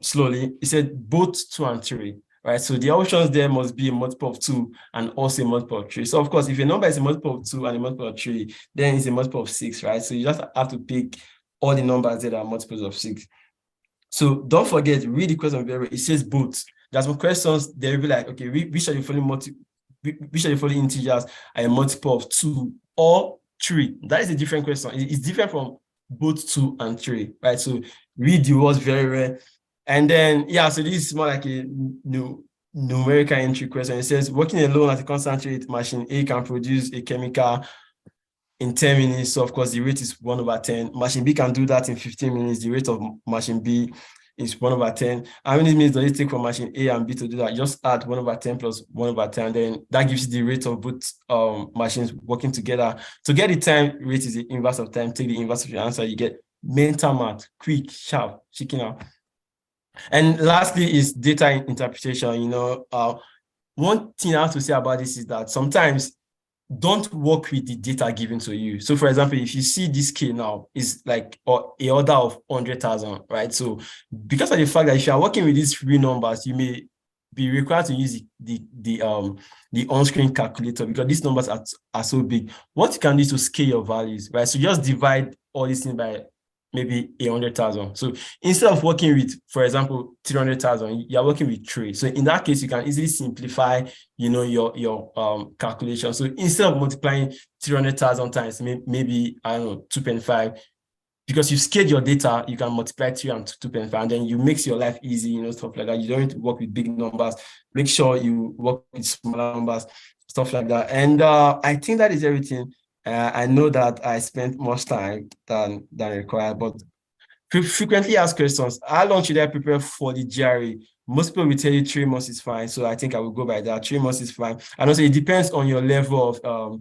E: slowly. It said both 2 and 3. Right, so the options there must be a multiple of 2 and also a multiple of 3. So of course, if a number is a multiple of 2 and a multiple of 3, then it's a multiple of 6, right? So you just have to pick all the numbers that are multiples of 6. So don't forget, read the question very well. It says both. There's some questions, they'll be like, okay, which of the following integers are a multiple of 2 or 3? That is a different question. It's different from both 2 and 3, right? So read the words very well. And then, yeah, so this is more like a numerical entry question. It says, working alone at a constant rate, machine A can produce a chemical in 10 minutes. So of course, the rate is 1/10. Machine B can do that in 15 minutes. The rate of machine B is 1/10. How many minutes does it take for machine A and B to do that? Just add 1/10 plus 1/10. Then that gives you the rate of both machines working together. To get the time, rate is the inverse of time. Take the inverse of your answer. You get mental math, quick, sharp, chicken out. And lastly is data interpretation. One thing I have to say about this is that sometimes don't work with the data given to you. So for example, if you see this K now is like a order of 100,000, right? So because of the fact that if you are working with these 3 numbers, you may be required to use the on-screen calculator because these numbers are so big. What you can do is to scale your values, right? So just divide all these things by maybe 100,000. So instead of working with, for example, 300,000, you're working with 3. So in that case, you can easily simplify, your calculation. So instead of multiplying 300,000 times, maybe, I don't know, 2.5, because you scaled your data, you can multiply 3 and 2.5, and then you makes your life easy, stuff like that. You don't need to work with big numbers. Make sure you work with smaller numbers, stuff like that. And I think that is everything. I know that I spent much time than required, but frequently asked questions. How long should I prepare for the GRE? Most people will tell you 3 months is fine. So I think I will go by that. 3 months is fine. And also it depends on your level of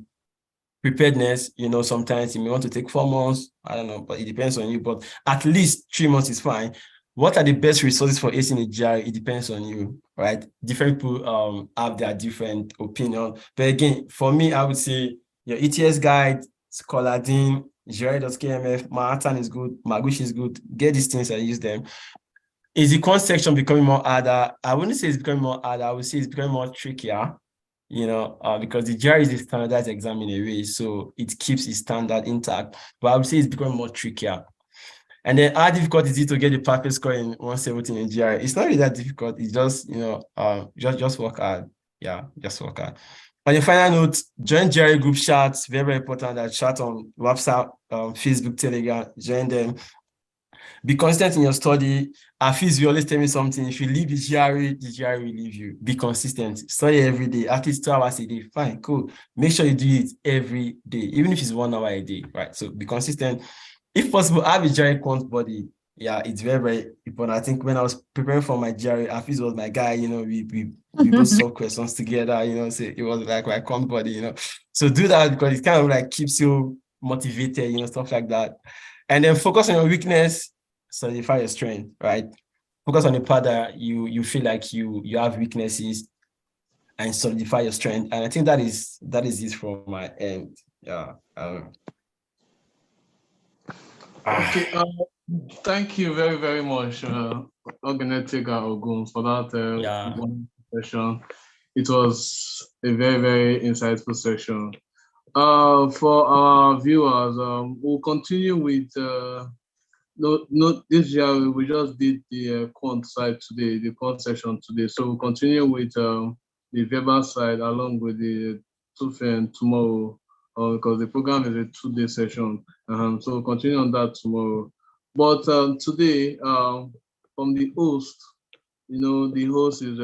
E: preparedness. Sometimes you may want to take 4 months. I don't know, but it depends on you. But at least 3 months is fine. What are the best resources for acing a GRE? It depends on you, right? Different people have their different opinion. But again, for me, I would say your ETS guide, Scholar Dean, GRE.kmf, Manhattan is good, Magushi is good. Get these things and use them. Is the quant section becoming more harder? I wouldn't say it's becoming more harder. I would say it's becoming more trickier, because the GRE is a standardized exam in a way, so it keeps its standard intact. But I would say it's becoming more trickier. And then how difficult is it to get the perfect score in 117 in GRE? It's not really that difficult. It's just, just work hard. Yeah, just work hard. On the final note, join GRE group chats. Very, very important. That chat on WhatsApp, Facebook, Telegram. Join them. Be consistent in your study. Hafiz, you always tell me something. If you leave the GRE will leave you. Be consistent. Study every day, at least 2 hours a day. Fine, cool. Make sure you do it every day, even if it's 1 hour a day, right? So be consistent. If possible, have a GRE quant body. Yeah, it's very, very important. I think when I was preparing for my GRE, Hafiz was my guy, we both solve questions together, so it was like my quant body, So do that because it kind of like keeps you motivated, stuff like that. And then focus on your weakness, solidify your strength, right? Focus on the part that you feel like you have weaknesses and solidify your strength. And I think that is it from my end. Yeah.
B: Okay. Thank you very, very much, Ogenetega Ogun, for that one session. It was a very, very insightful session. For our viewers, we'll continue with this year we just did the quant side today, the quant session today. So we'll continue with the verbal side along with the TOEFL tomorrow, because the program is a 2-day session. So we'll continue on that tomorrow. But today, from the host, the host is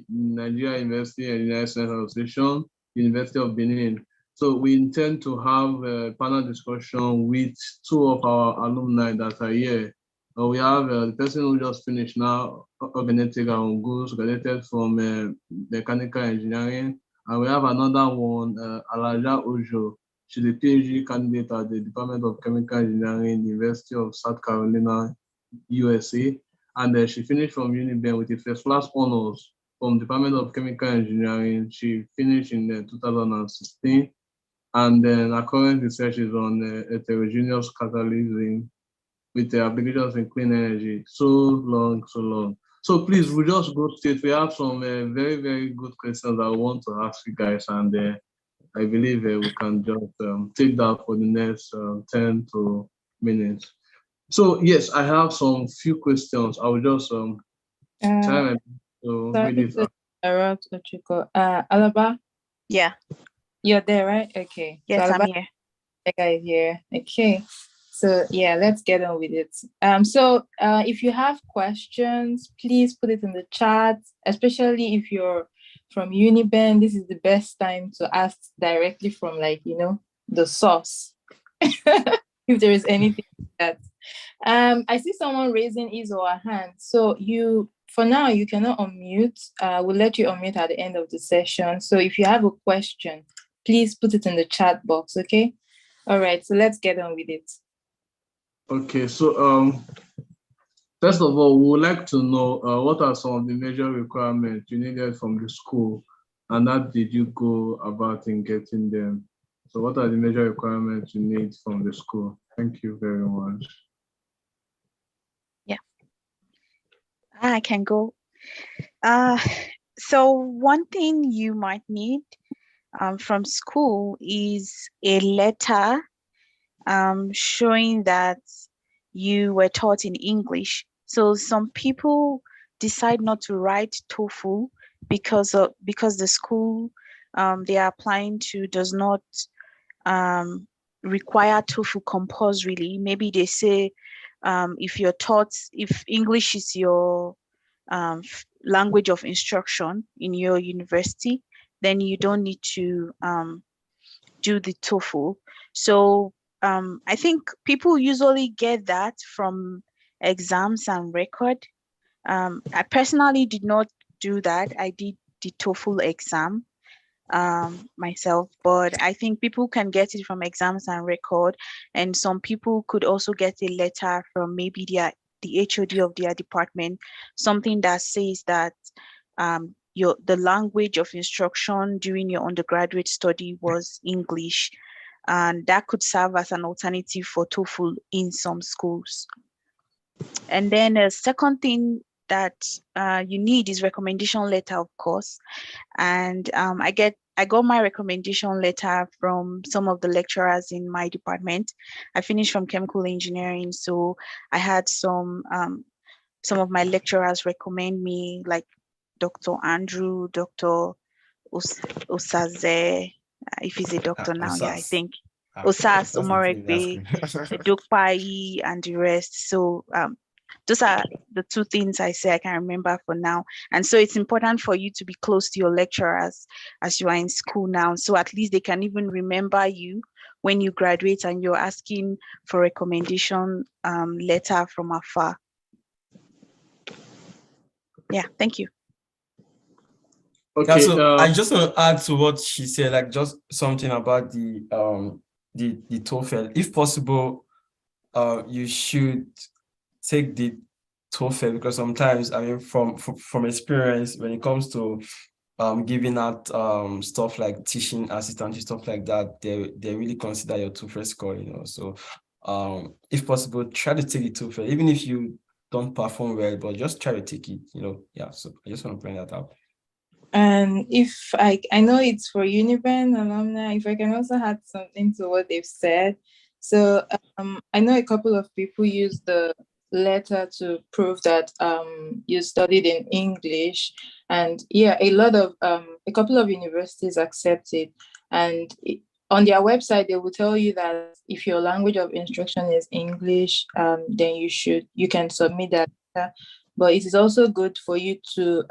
B: Nigeria University and United States Association, University of Benin. So we intend to have a panel discussion with 2 of our alumni that are here. We have the person who just finished now, Ogenetega Ongus, graduated from mechanical engineering. And we have another one, Alaja Ojo. She's a PhD candidate at the Department of Chemical Engineering, University of South Carolina, USA. And she finished from UNIBEN with a first-class honors from Department of Chemical Engineering. She finished in 2016. And then our current research is on heterogeneous catalysis with the applications in clean energy. So long. So please, we'll just go straight. We have some very, very good questions I want to ask you guys. And I believe we can just take that for the next 10 to minutes. So yes, I have some few questions. I will just try to read it out.
A: Alaba?
F: Yeah.
A: You're there, right? Okay.
F: Yes,
A: so
F: I'm here.
A: Is here. Okay. So yeah, let's get on with it. So if you have questions, please put it in the chat, especially if you're from UNIBEN. This is the best time to ask directly from the source. If there is anything like that. I see someone raising his or her hand. So for now, you cannot unmute. We'll let you unmute at the end of the session. So if you have a question, please put it in the chat box, okay? All right, so let's get on with it.
B: Okay, so first of all, we would like to know what are some of the major requirements you needed from the school, and how did you go about in getting them? So what are the major requirements you need from the school? Thank you very much.
F: Yeah, I can go. So one thing you might need from school is a letter showing that you were taught in English. So some people decide not to write TOEFL because the school they are applying to does not require TOEFL compulsorily. Maybe they say if English is your language of instruction in your university, then you don't need to do the TOEFL. So I think people usually get that from exams and record. I personally did not do that. I did the TOEFL exam myself, but I think people can get it from exams and record, and some people could also get a letter from maybe the HOD of their department, something that says that the language of instruction during your undergraduate study was English, and that could serve as an alternative for TOEFL in some schools. And then a second thing that you need is recommendation letter, of course. And I I got my recommendation letter from some of the lecturers in my department. I finished from chemical engineering, so I had some of my lecturers recommend me, like Dr. Andrew, Dr. Osaze, if he's a doctor now, yeah, I think. Osas, Omoregbe, Dokpai, and the rest. So those are the two things I say I can remember for now. And so it's important for you to be close to your lecturers as you are in school now. So at least they can even remember you when you graduate and you're asking for recommendation letter from afar. Yeah, thank you.
B: Okay.
E: Yeah, so I just want to add to what she said, like just something about the TOEFL. If possible, you should take the TOEFL, because sometimes, I mean, from experience, when it comes to giving out stuff like teaching assistant, stuff like that, they really consider your TOEFL score, you know. So if possible, try to take the TOEFL, even if you don't perform well, but just try to take it, you know. Yeah, so I just want to point that out.
A: And if I know it's for UNIBEN alumni, if I can also add something to what they've said. So I know a couple of people use the letter to prove that you studied in English, and yeah, a couple of universities accept it, and on their website they will tell you that if your language of instruction is English, then you can submit that letter. But it is also good for you to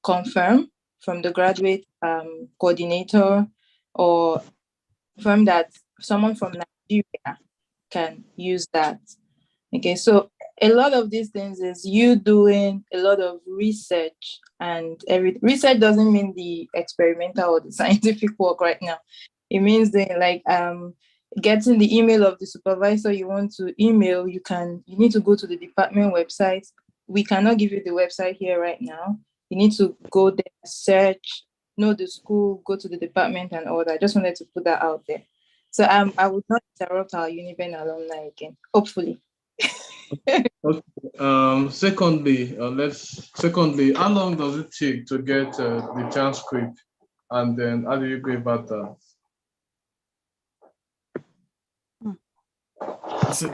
A: confirm from the graduate coordinator, or confirm that someone from Nigeria can use that. Okay, so a lot of these things is you doing a lot of research, and research doesn't mean the experimental or the scientific work right now. It means getting the email of the supervisor you want to email. You need to go to the department website. We cannot give you the website here right now. You need to go there, search, know the school, go to the department and all that. I just wanted to put that out there. So I would not interrupt our UNIBEN alumni again, hopefully.
B: Okay. Secondly, how long does it take to get the transcript, and then how do you go about that?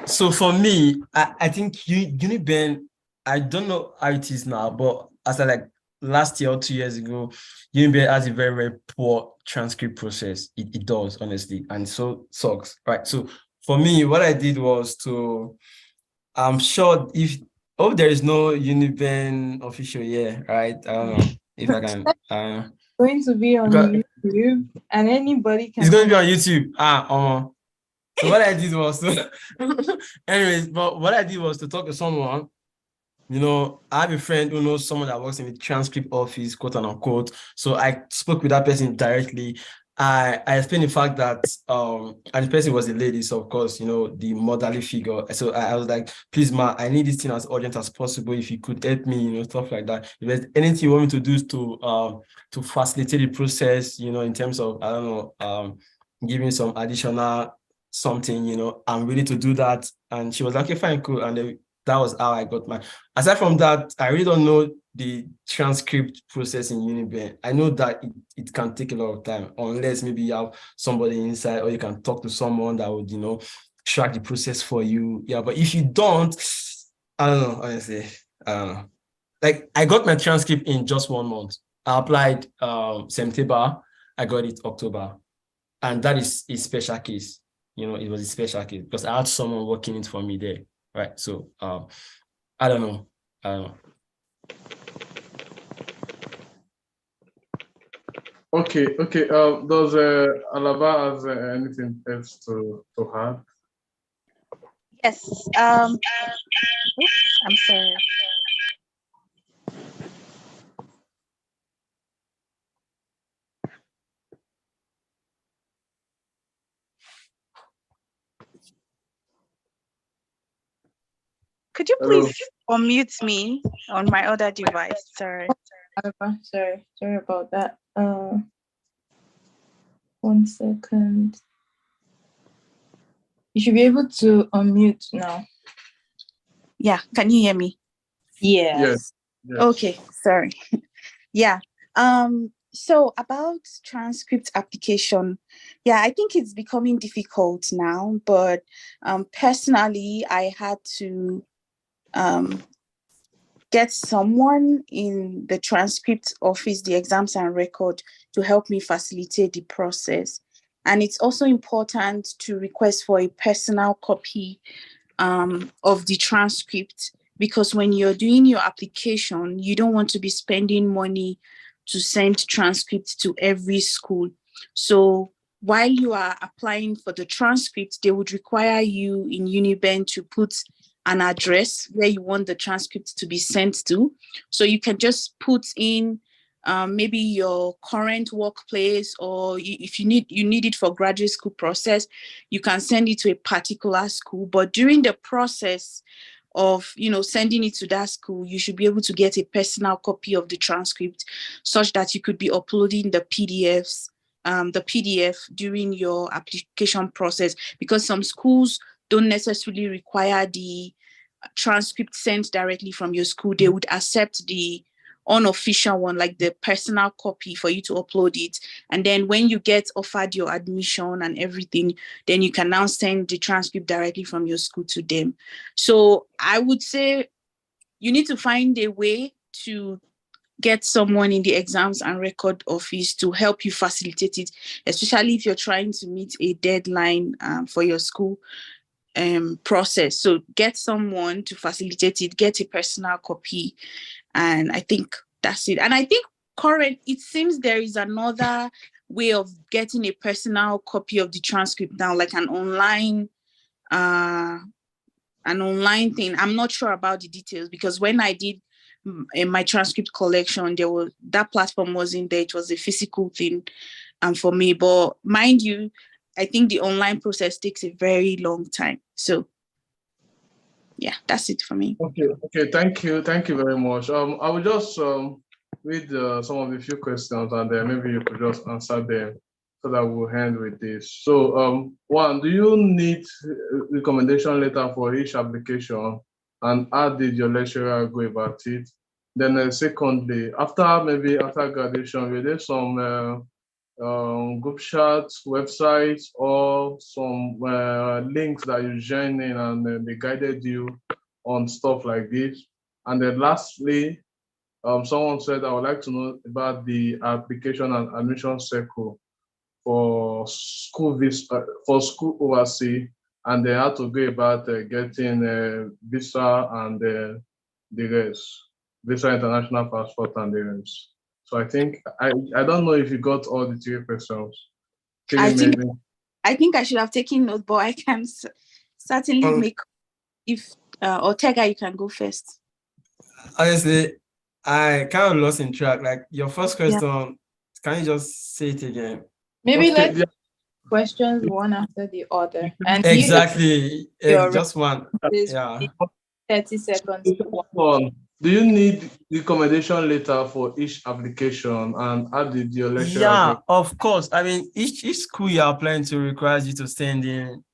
E: So for me, I think UNIBEN, I don't know how it is now, but as I like last year or 2 years ago, UNIBEN has a very, very poor transcript process. It does, honestly, and so sucks, right? So for me, what I did was I'm sure if there is no UNIBEN official here, right? I don't know if I can.
A: Going to be on YouTube, and anybody can.
E: It's going to be on YouTube. So what I did was anyways, but what I did was to talk to someone. You know, I have a friend who knows someone that works in the transcript office, quote unquote. So I spoke with that person directly. I explained the fact that and the person was a lady, so of course, you know, the motherly figure. So I was like, please, ma, I need this thing as urgent as possible. If you could help me, you know, stuff like that. If there's anything you want me to do to facilitate the process, you know, in terms of, I don't know, giving some additional something, you know, I'm willing to do that. And she was like, okay, fine, cool. And that was how I got mine. Aside from that, I really don't know the transcript process in UNIBEN. I know that it can take a lot of time, unless maybe you have somebody inside, or you can talk to someone that would, you know, track the process for you. Yeah, but if you don't, I don't know, honestly. I don't know. Like, I got my transcript in just 1 month. I applied September, I got it October. And that is a special case. You know, it was a special case because I had someone working it for me there. Right. So I don't know.
B: Okay. Does Alaba has anything else to add?
F: Yes. I'm sorry. Could you please unmute me on my other device? Sorry.
A: Sorry about that. 1 second. You should be able to unmute now.
F: Yeah, can you hear me?
A: Yes.
F: Okay, sorry. Yeah. So about transcript application, yeah, I think it's becoming difficult now, but personally, I had to get someone in the transcript office, the exams and record, to help me facilitate the process. And it's also important to request for a personal copy of the transcript, because when you're doing your application, you don't want to be spending money to send transcripts to every school. So while you are applying for the transcript, they would require you in UNIBEN to put an address where you want the transcript to be sent to. So you can just put in maybe your current workplace, or if you need it for graduate school process, you can send it to a particular school. But during the process of sending it to that school, you should be able to get a personal copy of the transcript, such that you could be uploading the PDF during your application process, because some schools don't necessarily require the transcript sent directly from your school. They would accept the unofficial one, like the personal copy, for you to upload it. And then when you get offered your admission and everything, then you can now send the transcript directly from your school to them. So I would say you need to find a way to get someone in the exams and record office to help you facilitate it, especially if you're trying to meet a deadline for your school process. So get someone to facilitate it, get a personal copy, and I think that's it. And I think it seems there is another way of getting a personal copy of the transcript now, like an online thing. I'm not sure about the details, because when I did in my transcript collection, that platform wasn't there. It was a physical thing for me. But mind you, I think the online process takes a very long time. So yeah, that's it for me.
B: Okay, thank you very much. I will just read some of the few questions, and then maybe you could just answer them, so that we'll end with this. So one, do you need recommendation letter for each application, and how did your lecturer go about it? Then secondly, after graduation, were there some group chats, websites, or some links that you join in, and they guided you on stuff like this? And then lastly, someone said, I would like to know about the application and admission circle for school overseas, and they had to go about getting a visa and the rest, visa, international passport, and the rest. So I think I don't know if you got all the three questions.
F: I think I should have taken note, but I can certainly make, if Ortega, you can go first.
E: Honestly, I kind of lost in track. Like your first question, can you just say it again?
A: Maybe let's questions one after the other. And
E: exactly, just one. Yeah.
A: 30 seconds.
B: Do you need recommendation letter for each application, and how did your lecturer?
E: Yeah, of course. I mean, each school you are applying to requires you to send in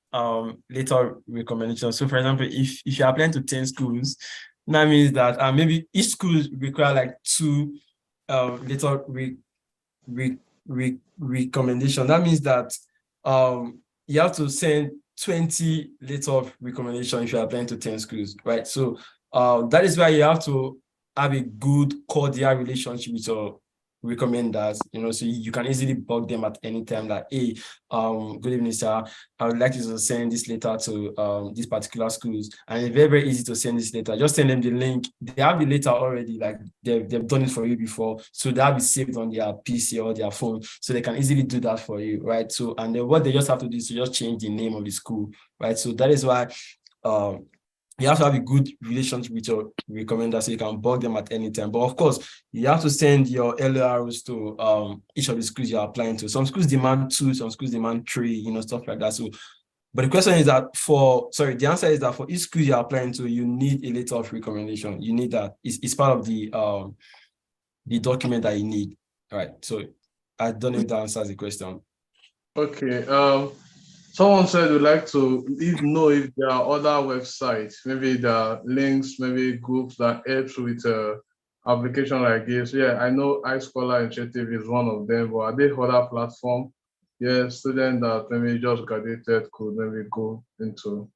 E: letter recommendation. So for example, if you're applying to 10 schools, that means that maybe each school require like 2 letter recommendation. That means that you have to send 20 letter of recommendation if you're applying to 10 schools, right? So that is why you have to have a good cordial relationship with your recommenders, so you can easily bug them at any time, like, hey, good evening, sir, I would like you to send this letter to these particular schools. And it's very, very easy to send this letter. Just send them the link. They have the letter already, like they've done it for you before, so they have it saved on their PC or their phone, so they can easily do that for you, right? So, and then what they just have to do is to just change the name of the school, right? So that is why you have to have a good relationship with your recommender, so you can bug them at any time. But of course, you have to send your LRs to each of the schools you're applying to. Some schools demand 2, some schools demand 3, stuff like that. So, but the question is that the answer is that for each school you're applying to, you need a letter of recommendation. You need that. It's part of the document that you need. All right. So I don't know if that answers the question.
B: Okay. Someone said we'd like to know if there are other websites, maybe there are links, maybe groups that helps with application like this? Yeah, I know iScholar Initiative is one of them, but are there other platforms? Yeah, students that maybe just graduated could maybe go into.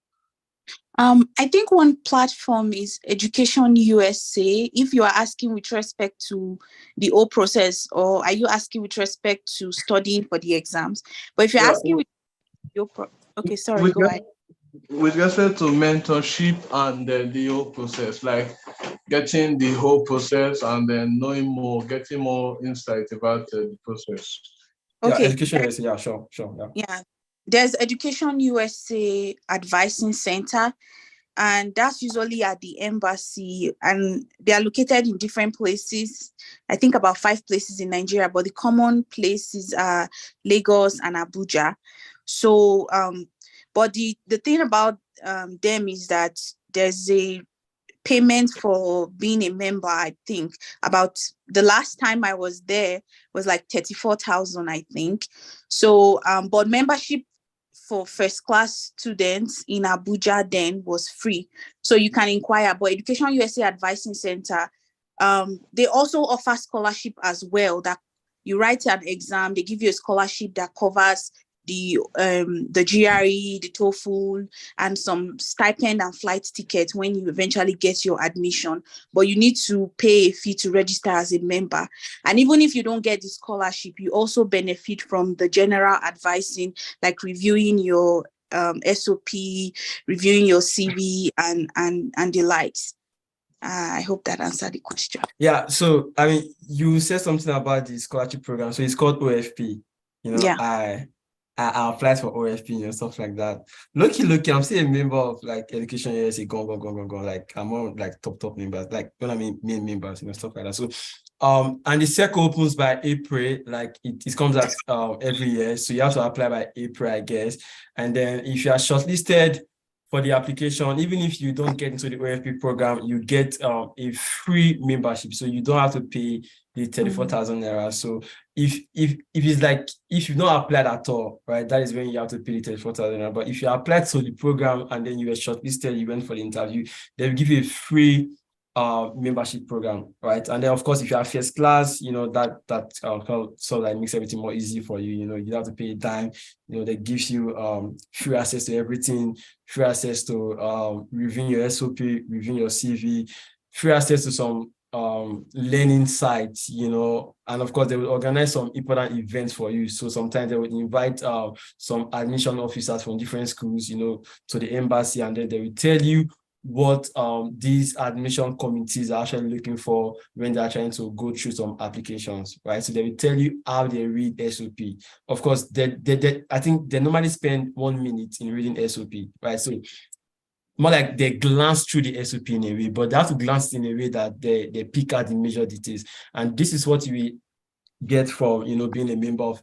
F: I think one platform is Education USA. If you are asking with respect to the whole process, or are you asking with respect to studying for the exams? But if you're
B: Yeah,
F: asking with okay, sorry,
B: with,
F: go ahead.
B: with respect to mentorship and the whole process, like getting the whole process and then knowing more, getting more insight about the process.
E: Yeah,
F: Okay,
E: education is, yeah, sure, yeah.
F: yeah. There's Education USA Advising Center, and that's usually at the embassy, and they are located in different places. I think about 5 places in Nigeria, but the common places are Lagos and Abuja. So but the thing about them is that there's a payment for being a member. I think about the last time I was there was like 34,000, I think. So but membership for first class students in Abuja then was free. So you can inquire. But Education USA Advising Center, they also offer scholarship as well, that you write an exam, they give you a scholarship that covers the GRE, the TOEFL, and some stipend and flight tickets when you eventually get your admission. But you need to pay a fee to register as a member. And even if you don't get the scholarship, you also benefit from the general advising, like reviewing your SOP, reviewing your CV, and the likes. I hope that answered the question.
E: Yeah, so I mean, you said something about the scholarship program. So it's called OFP. You know,
F: Yeah.
E: I applied for OFP, stuff like that. Lucky, I'm still a member of like Education USA, go. Like I'm on like top members, like when I mean main members, stuff like that. So and the circle opens by April, like it comes out every year. So you have to apply by April, I guess. And then if you are shortlisted for the application, even if you don't get into the OFP program, you get a free membership. So you don't have to pay the 34,000 naira. So if it's like, if you've not applied at all, right, that is when you have to pay the 34,000 naira. But if you applied to the program and then you were shortlisted, you went for the interview, they'll give you a free membership program, right? And then of course, if you are first class, that sort of like makes everything more easy for you. You don't have to pay a dime. That gives you free access to everything, free access to reviewing your SOP, reviewing your CV, free access to some learning sites, and of course they will organize some important events for you. So sometimes they would invite some admission officers from different schools, to the embassy, and then they will tell you what these admission committees are actually looking for when they're trying to go through some applications, right? So they will tell you how they read SOP. Of course, I think they normally spend 1 minute in reading SOP, right? So more like they glance through the SOP in a way, but they have to glance in a way that they pick out the major details. And this is what we get from, being a member of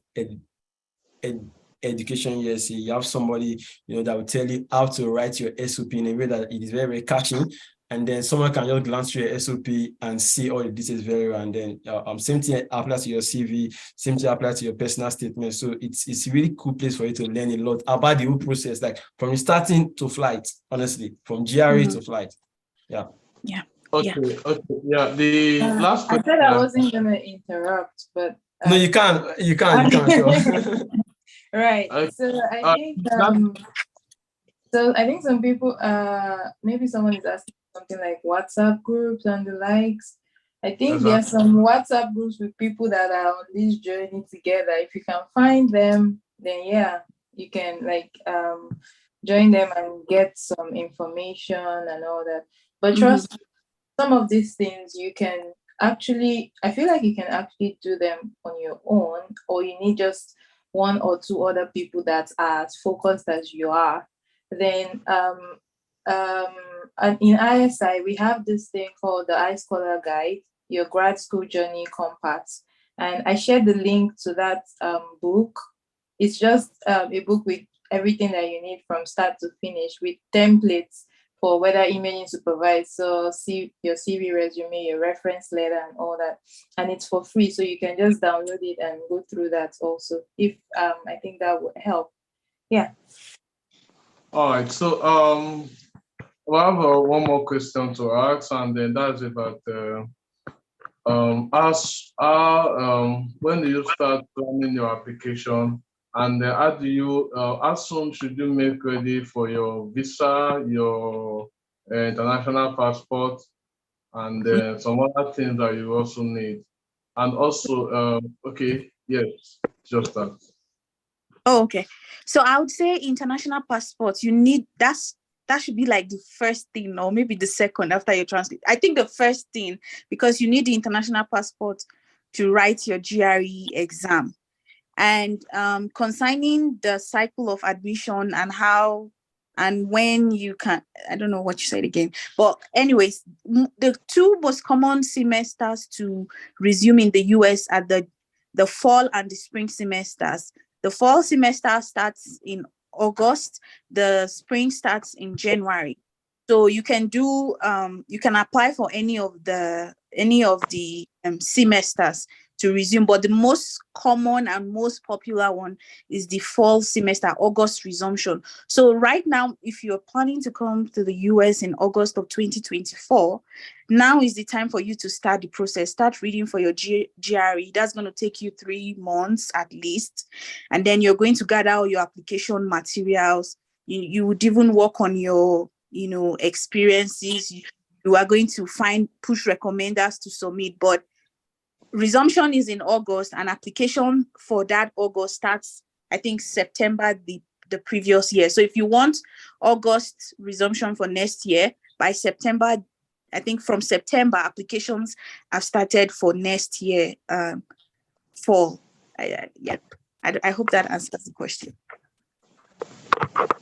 E: Education USA. You have somebody, that will tell you how to write your SOP in a way that it is very, very catching. And then someone can just glance through your SOP and see all the details very well. And then same thing applies to your CV, same thing applies to your personal statement. So it's a really cool place for you to learn a lot about the whole process, like from starting to flight, honestly, from GRE to flight. Yeah.
F: Yeah.
B: Okay. Yeah. The last question.
A: I said I wasn't gonna interrupt, but
E: No, you can't. Sure.
A: Right. So I think some people maybe someone is asking something like WhatsApp groups and the likes. I think there are some WhatsApp groups with people that are on this journey together. If you can find them, then yeah, you can join them and get some information and all that. But trust me, some of these things you can actually, I feel like you can actually do them on your own, or you need just 1 or 2 other people that are as focused as you are. Then and in iSI we have this thing called the iScholar Guide, your grad school journey compass, and I shared the link to that book. It's just a book with everything that you need from start to finish, with templates for whether imaging supervisor, your CV, resume, your reference letter, and all that. And it's for free, so you can just download it and go through that also. If I think that would help. Yeah.
B: All right. So we have one more question to ask, and then that's about when do you start planning your application, and how soon should you make ready for your visa, your international passport, and some other things that you also need? And also, okay, yes, just that.
F: Oh, okay. So I would say international passport, you need that should be like the first thing, or maybe the second after your transcript. I think the first thing, because you need the international passport to write your GRE exam. And concerning the cycle of admission and how and when you can, I don't know what you said again, but anyways, the two most common semesters to resume in the US are the fall and the spring semesters. The fall semester starts in August, the spring starts in January. So you can apply for any of the semesters to resume, but the most common and most popular one is the fall semester, August resumption. So right now, if you're planning to come to the US in August of 2024, now is the time for you to start the process. Start reading for your GRE. That's going to take you 3 months at least. And then you're going to gather all your application materials. You would even work on your, experiences. You are going to push recommenders to submit, but resumption is in August, and application for that August starts, I think, September the previous year. So if you want August resumption for next year, by September, I think from September, applications have started for next year, fall. I hope that answers the question.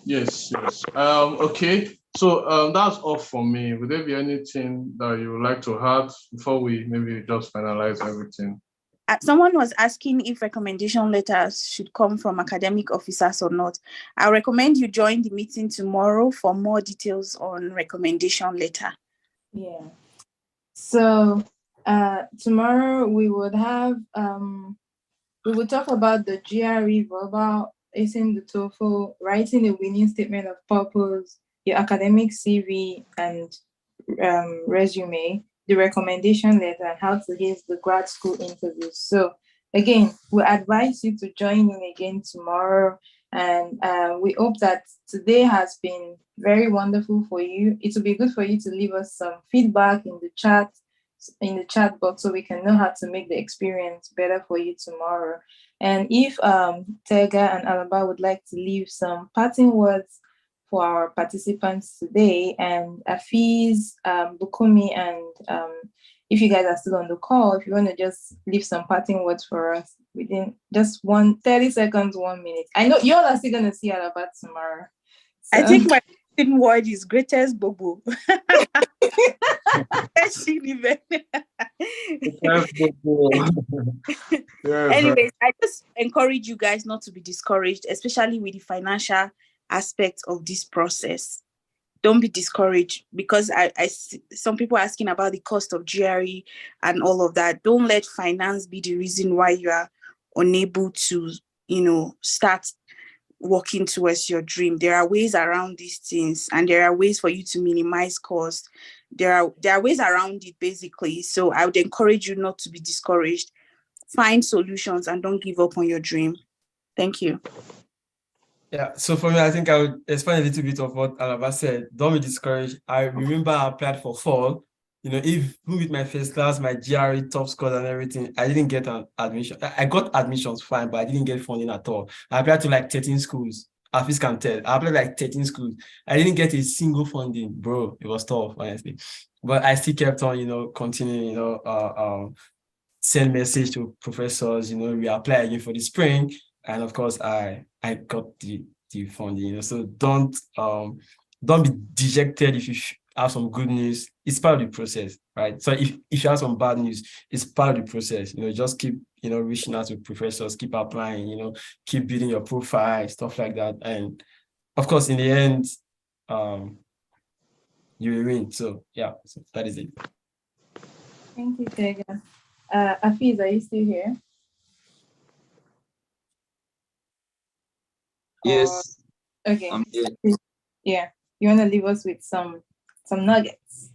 B: Yes. Okay. So that's all for me. Would there be anything that you would like to add before we maybe just finalize everything?
F: Someone was asking if recommendation letters should come from academic officers or not. I recommend you join the meeting tomorrow for more details on recommendation letter.
A: Yeah. So tomorrow we would have we will talk about the GRE verbal, acing the TOEFL, writing a winning statement of purpose, your academic CV and resume, the recommendation letter, and how to get the grad school interviews. So again, we advise you to join in again tomorrow. And we hope that today has been very wonderful for you. It will be good for you to leave us some feedback in the chat box, so we can know how to make the experience better for you tomorrow. And if Tega and Alaba would like to leave some parting words for our participants today, and Afiz, Bukumi, and if you guys are still on the call, if you want to just leave some parting words for us within just 30 seconds, 1 minute. I know you all are still going to see Alaba tomorrow. So.
F: I think my word is greatest Bobo. Anyways, I just encourage you guys not to be discouraged, especially with the financial aspect of this process. Don't be discouraged, because I some people are asking about the cost of GRE and all of that. Don't let finance be the reason why you are unable to, start working towards your dream. There are ways around these things, and there are ways for you to minimize cost. There are ways around it, basically. So I would encourage you not to be discouraged. Find solutions and don't give up on your dream. Thank you.
E: Yeah, so for me, I think I would explain a little bit of what Alaba said. Don't be discouraged. I remember I applied for fall. Even with my first class, my GRE top scores and everything, I didn't get an admission. I got admissions fine, but I didn't get funding at all. I applied to like 13 schools. Afis can tell. I applied like 13 schools. I didn't get a single funding, bro. It was tough, honestly. But I still kept on, continuing, send message to professors, reapply again for the spring. And of course, I got the funding, So don't be dejected if you have some good news. It's part of the process, right? So if you have some bad news, it's part of the process. Just keep reaching out to professors, keep applying, keep building your profile, stuff like that. And of course, in the end, you will win. So yeah, so that is it.
A: Thank you, Tega. Afiz, are you still here?
D: Yes.
A: Okay.
D: I'm here.
A: Yeah. You want to leave us with some nuggets?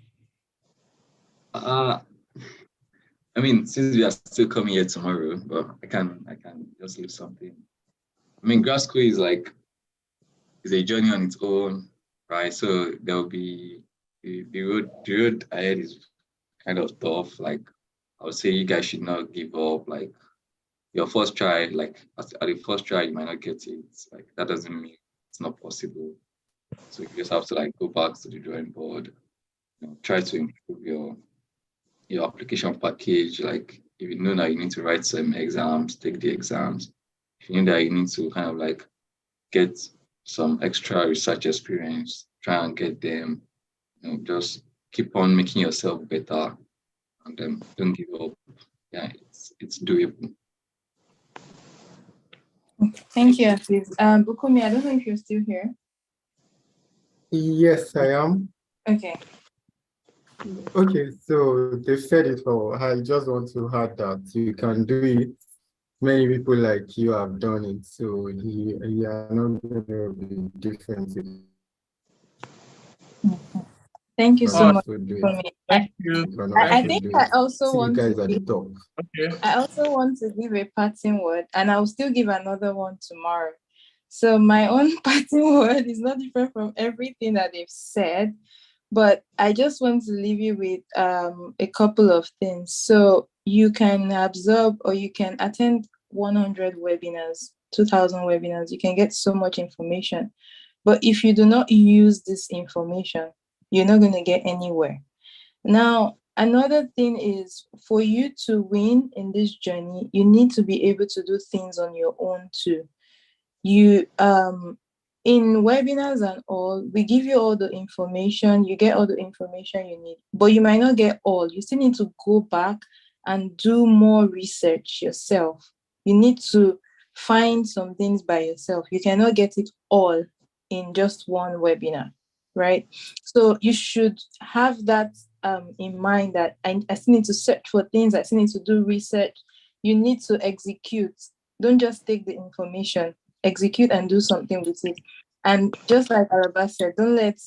D: I I mean, since we are still coming here tomorrow, but I can just leave something. I mean, grad school is like is a journey on its own, right? So there will be the road ahead is kind of tough. Like I would say, you guys should not give up. Like your first try, like at the first try, you might not get it. Like that doesn't mean it's not possible. So you just have to like go back to the drawing board, try to improve your application package. Like if you know that you need to write some exams, take the exams. If you know that you need to kind of like get some extra research experience, try and get them. Just keep on making yourself better, and then don't give up. Yeah, it's doable.
A: Thank you, Aziz. Bukumi, I don't know if you're still here.
C: Yes, I am.
A: Okay.
C: Okay, so they said it all. I just want to add that you can do it. Many people like you have done it, so you are not going to be different.
A: Thank you so much.
B: Thank you.
A: I think I also
C: See, you
A: want
C: guys
A: to
C: at the top.
B: Okay.
A: I also want to give a parting word, and I'll still give another one tomorrow. So my own parting word is not different from everything that they've said, but I just want to leave you with a couple of things. So you can absorb or you can attend 100 webinars, 2,000 webinars. You can get so much information. But if you do not use this information, you're not going to get anywhere. Now, another thing is for you to win in this journey, you need to be able to do things on your own too. You in webinars and all, we give you all the information, you get all the information you need, but you might not get all. You still need to go back and do more research yourself. You need to find some things by yourself. You cannot get it all in just one webinar, right? So you should have that in mind that I still need to search for things, I still need to do research. You need to execute. Don't just take the information, execute and do something with it. And just like Araba said, don't let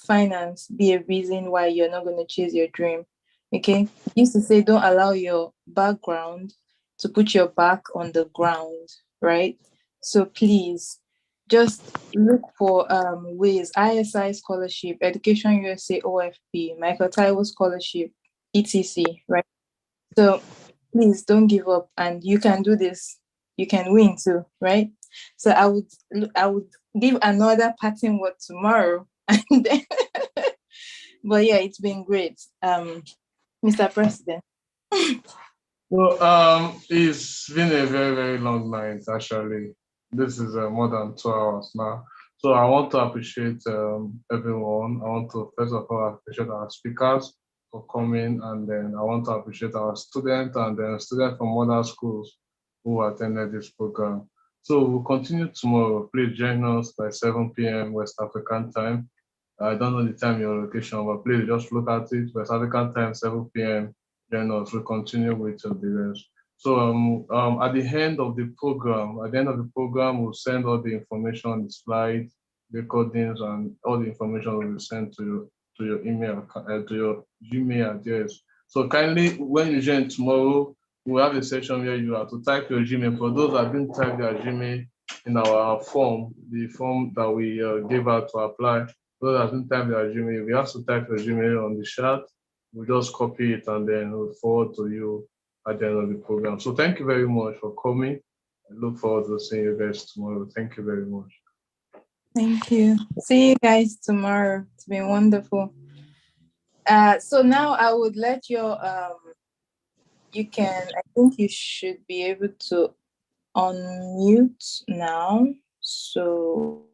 A: finance be a reason why you're not going to chase your dream. Okay, he used to say, don't allow your background to put your back on the ground, right? So please just look for ways. iSI scholarship, Education USA OFP, Michael Taiwo scholarship, etc. Right? So please don't give up, and you can do this. You can win too, right? So I would give another parting word tomorrow, and then, but yeah, it's been great, Mr. President.
B: Well, it's been a very, very long night, actually. This is more than 2 hours now. So I want to appreciate everyone. I want to, first of all, appreciate our speakers for coming, and then I want to appreciate our students and then students from other schools who attended this program. So we'll continue tomorrow. Please join us by 7 p.m. West African time. I don't know the time, your location, but please just look at it. West African time, 7 p.m. Join us. We'll continue with the rest. So at the end of the program, we'll send all the information, the slides, recordings, and all the information will be sent to your email, to your Gmail address. So kindly, when you join tomorrow, we'll have a section where you have to type your Gmail. For those that didn't type their Gmail in our form, the form that we gave out to apply, those that didn't type their Gmail, we have to type your Gmail on the chat. We'll just copy it and then we'll forward to you at the end of the program. So thank you very much for coming. I look forward to seeing you guys tomorrow. Thank you very much.
A: Thank you. See you guys tomorrow. It's been wonderful. So now I would let your I think you should be able to unmute now. So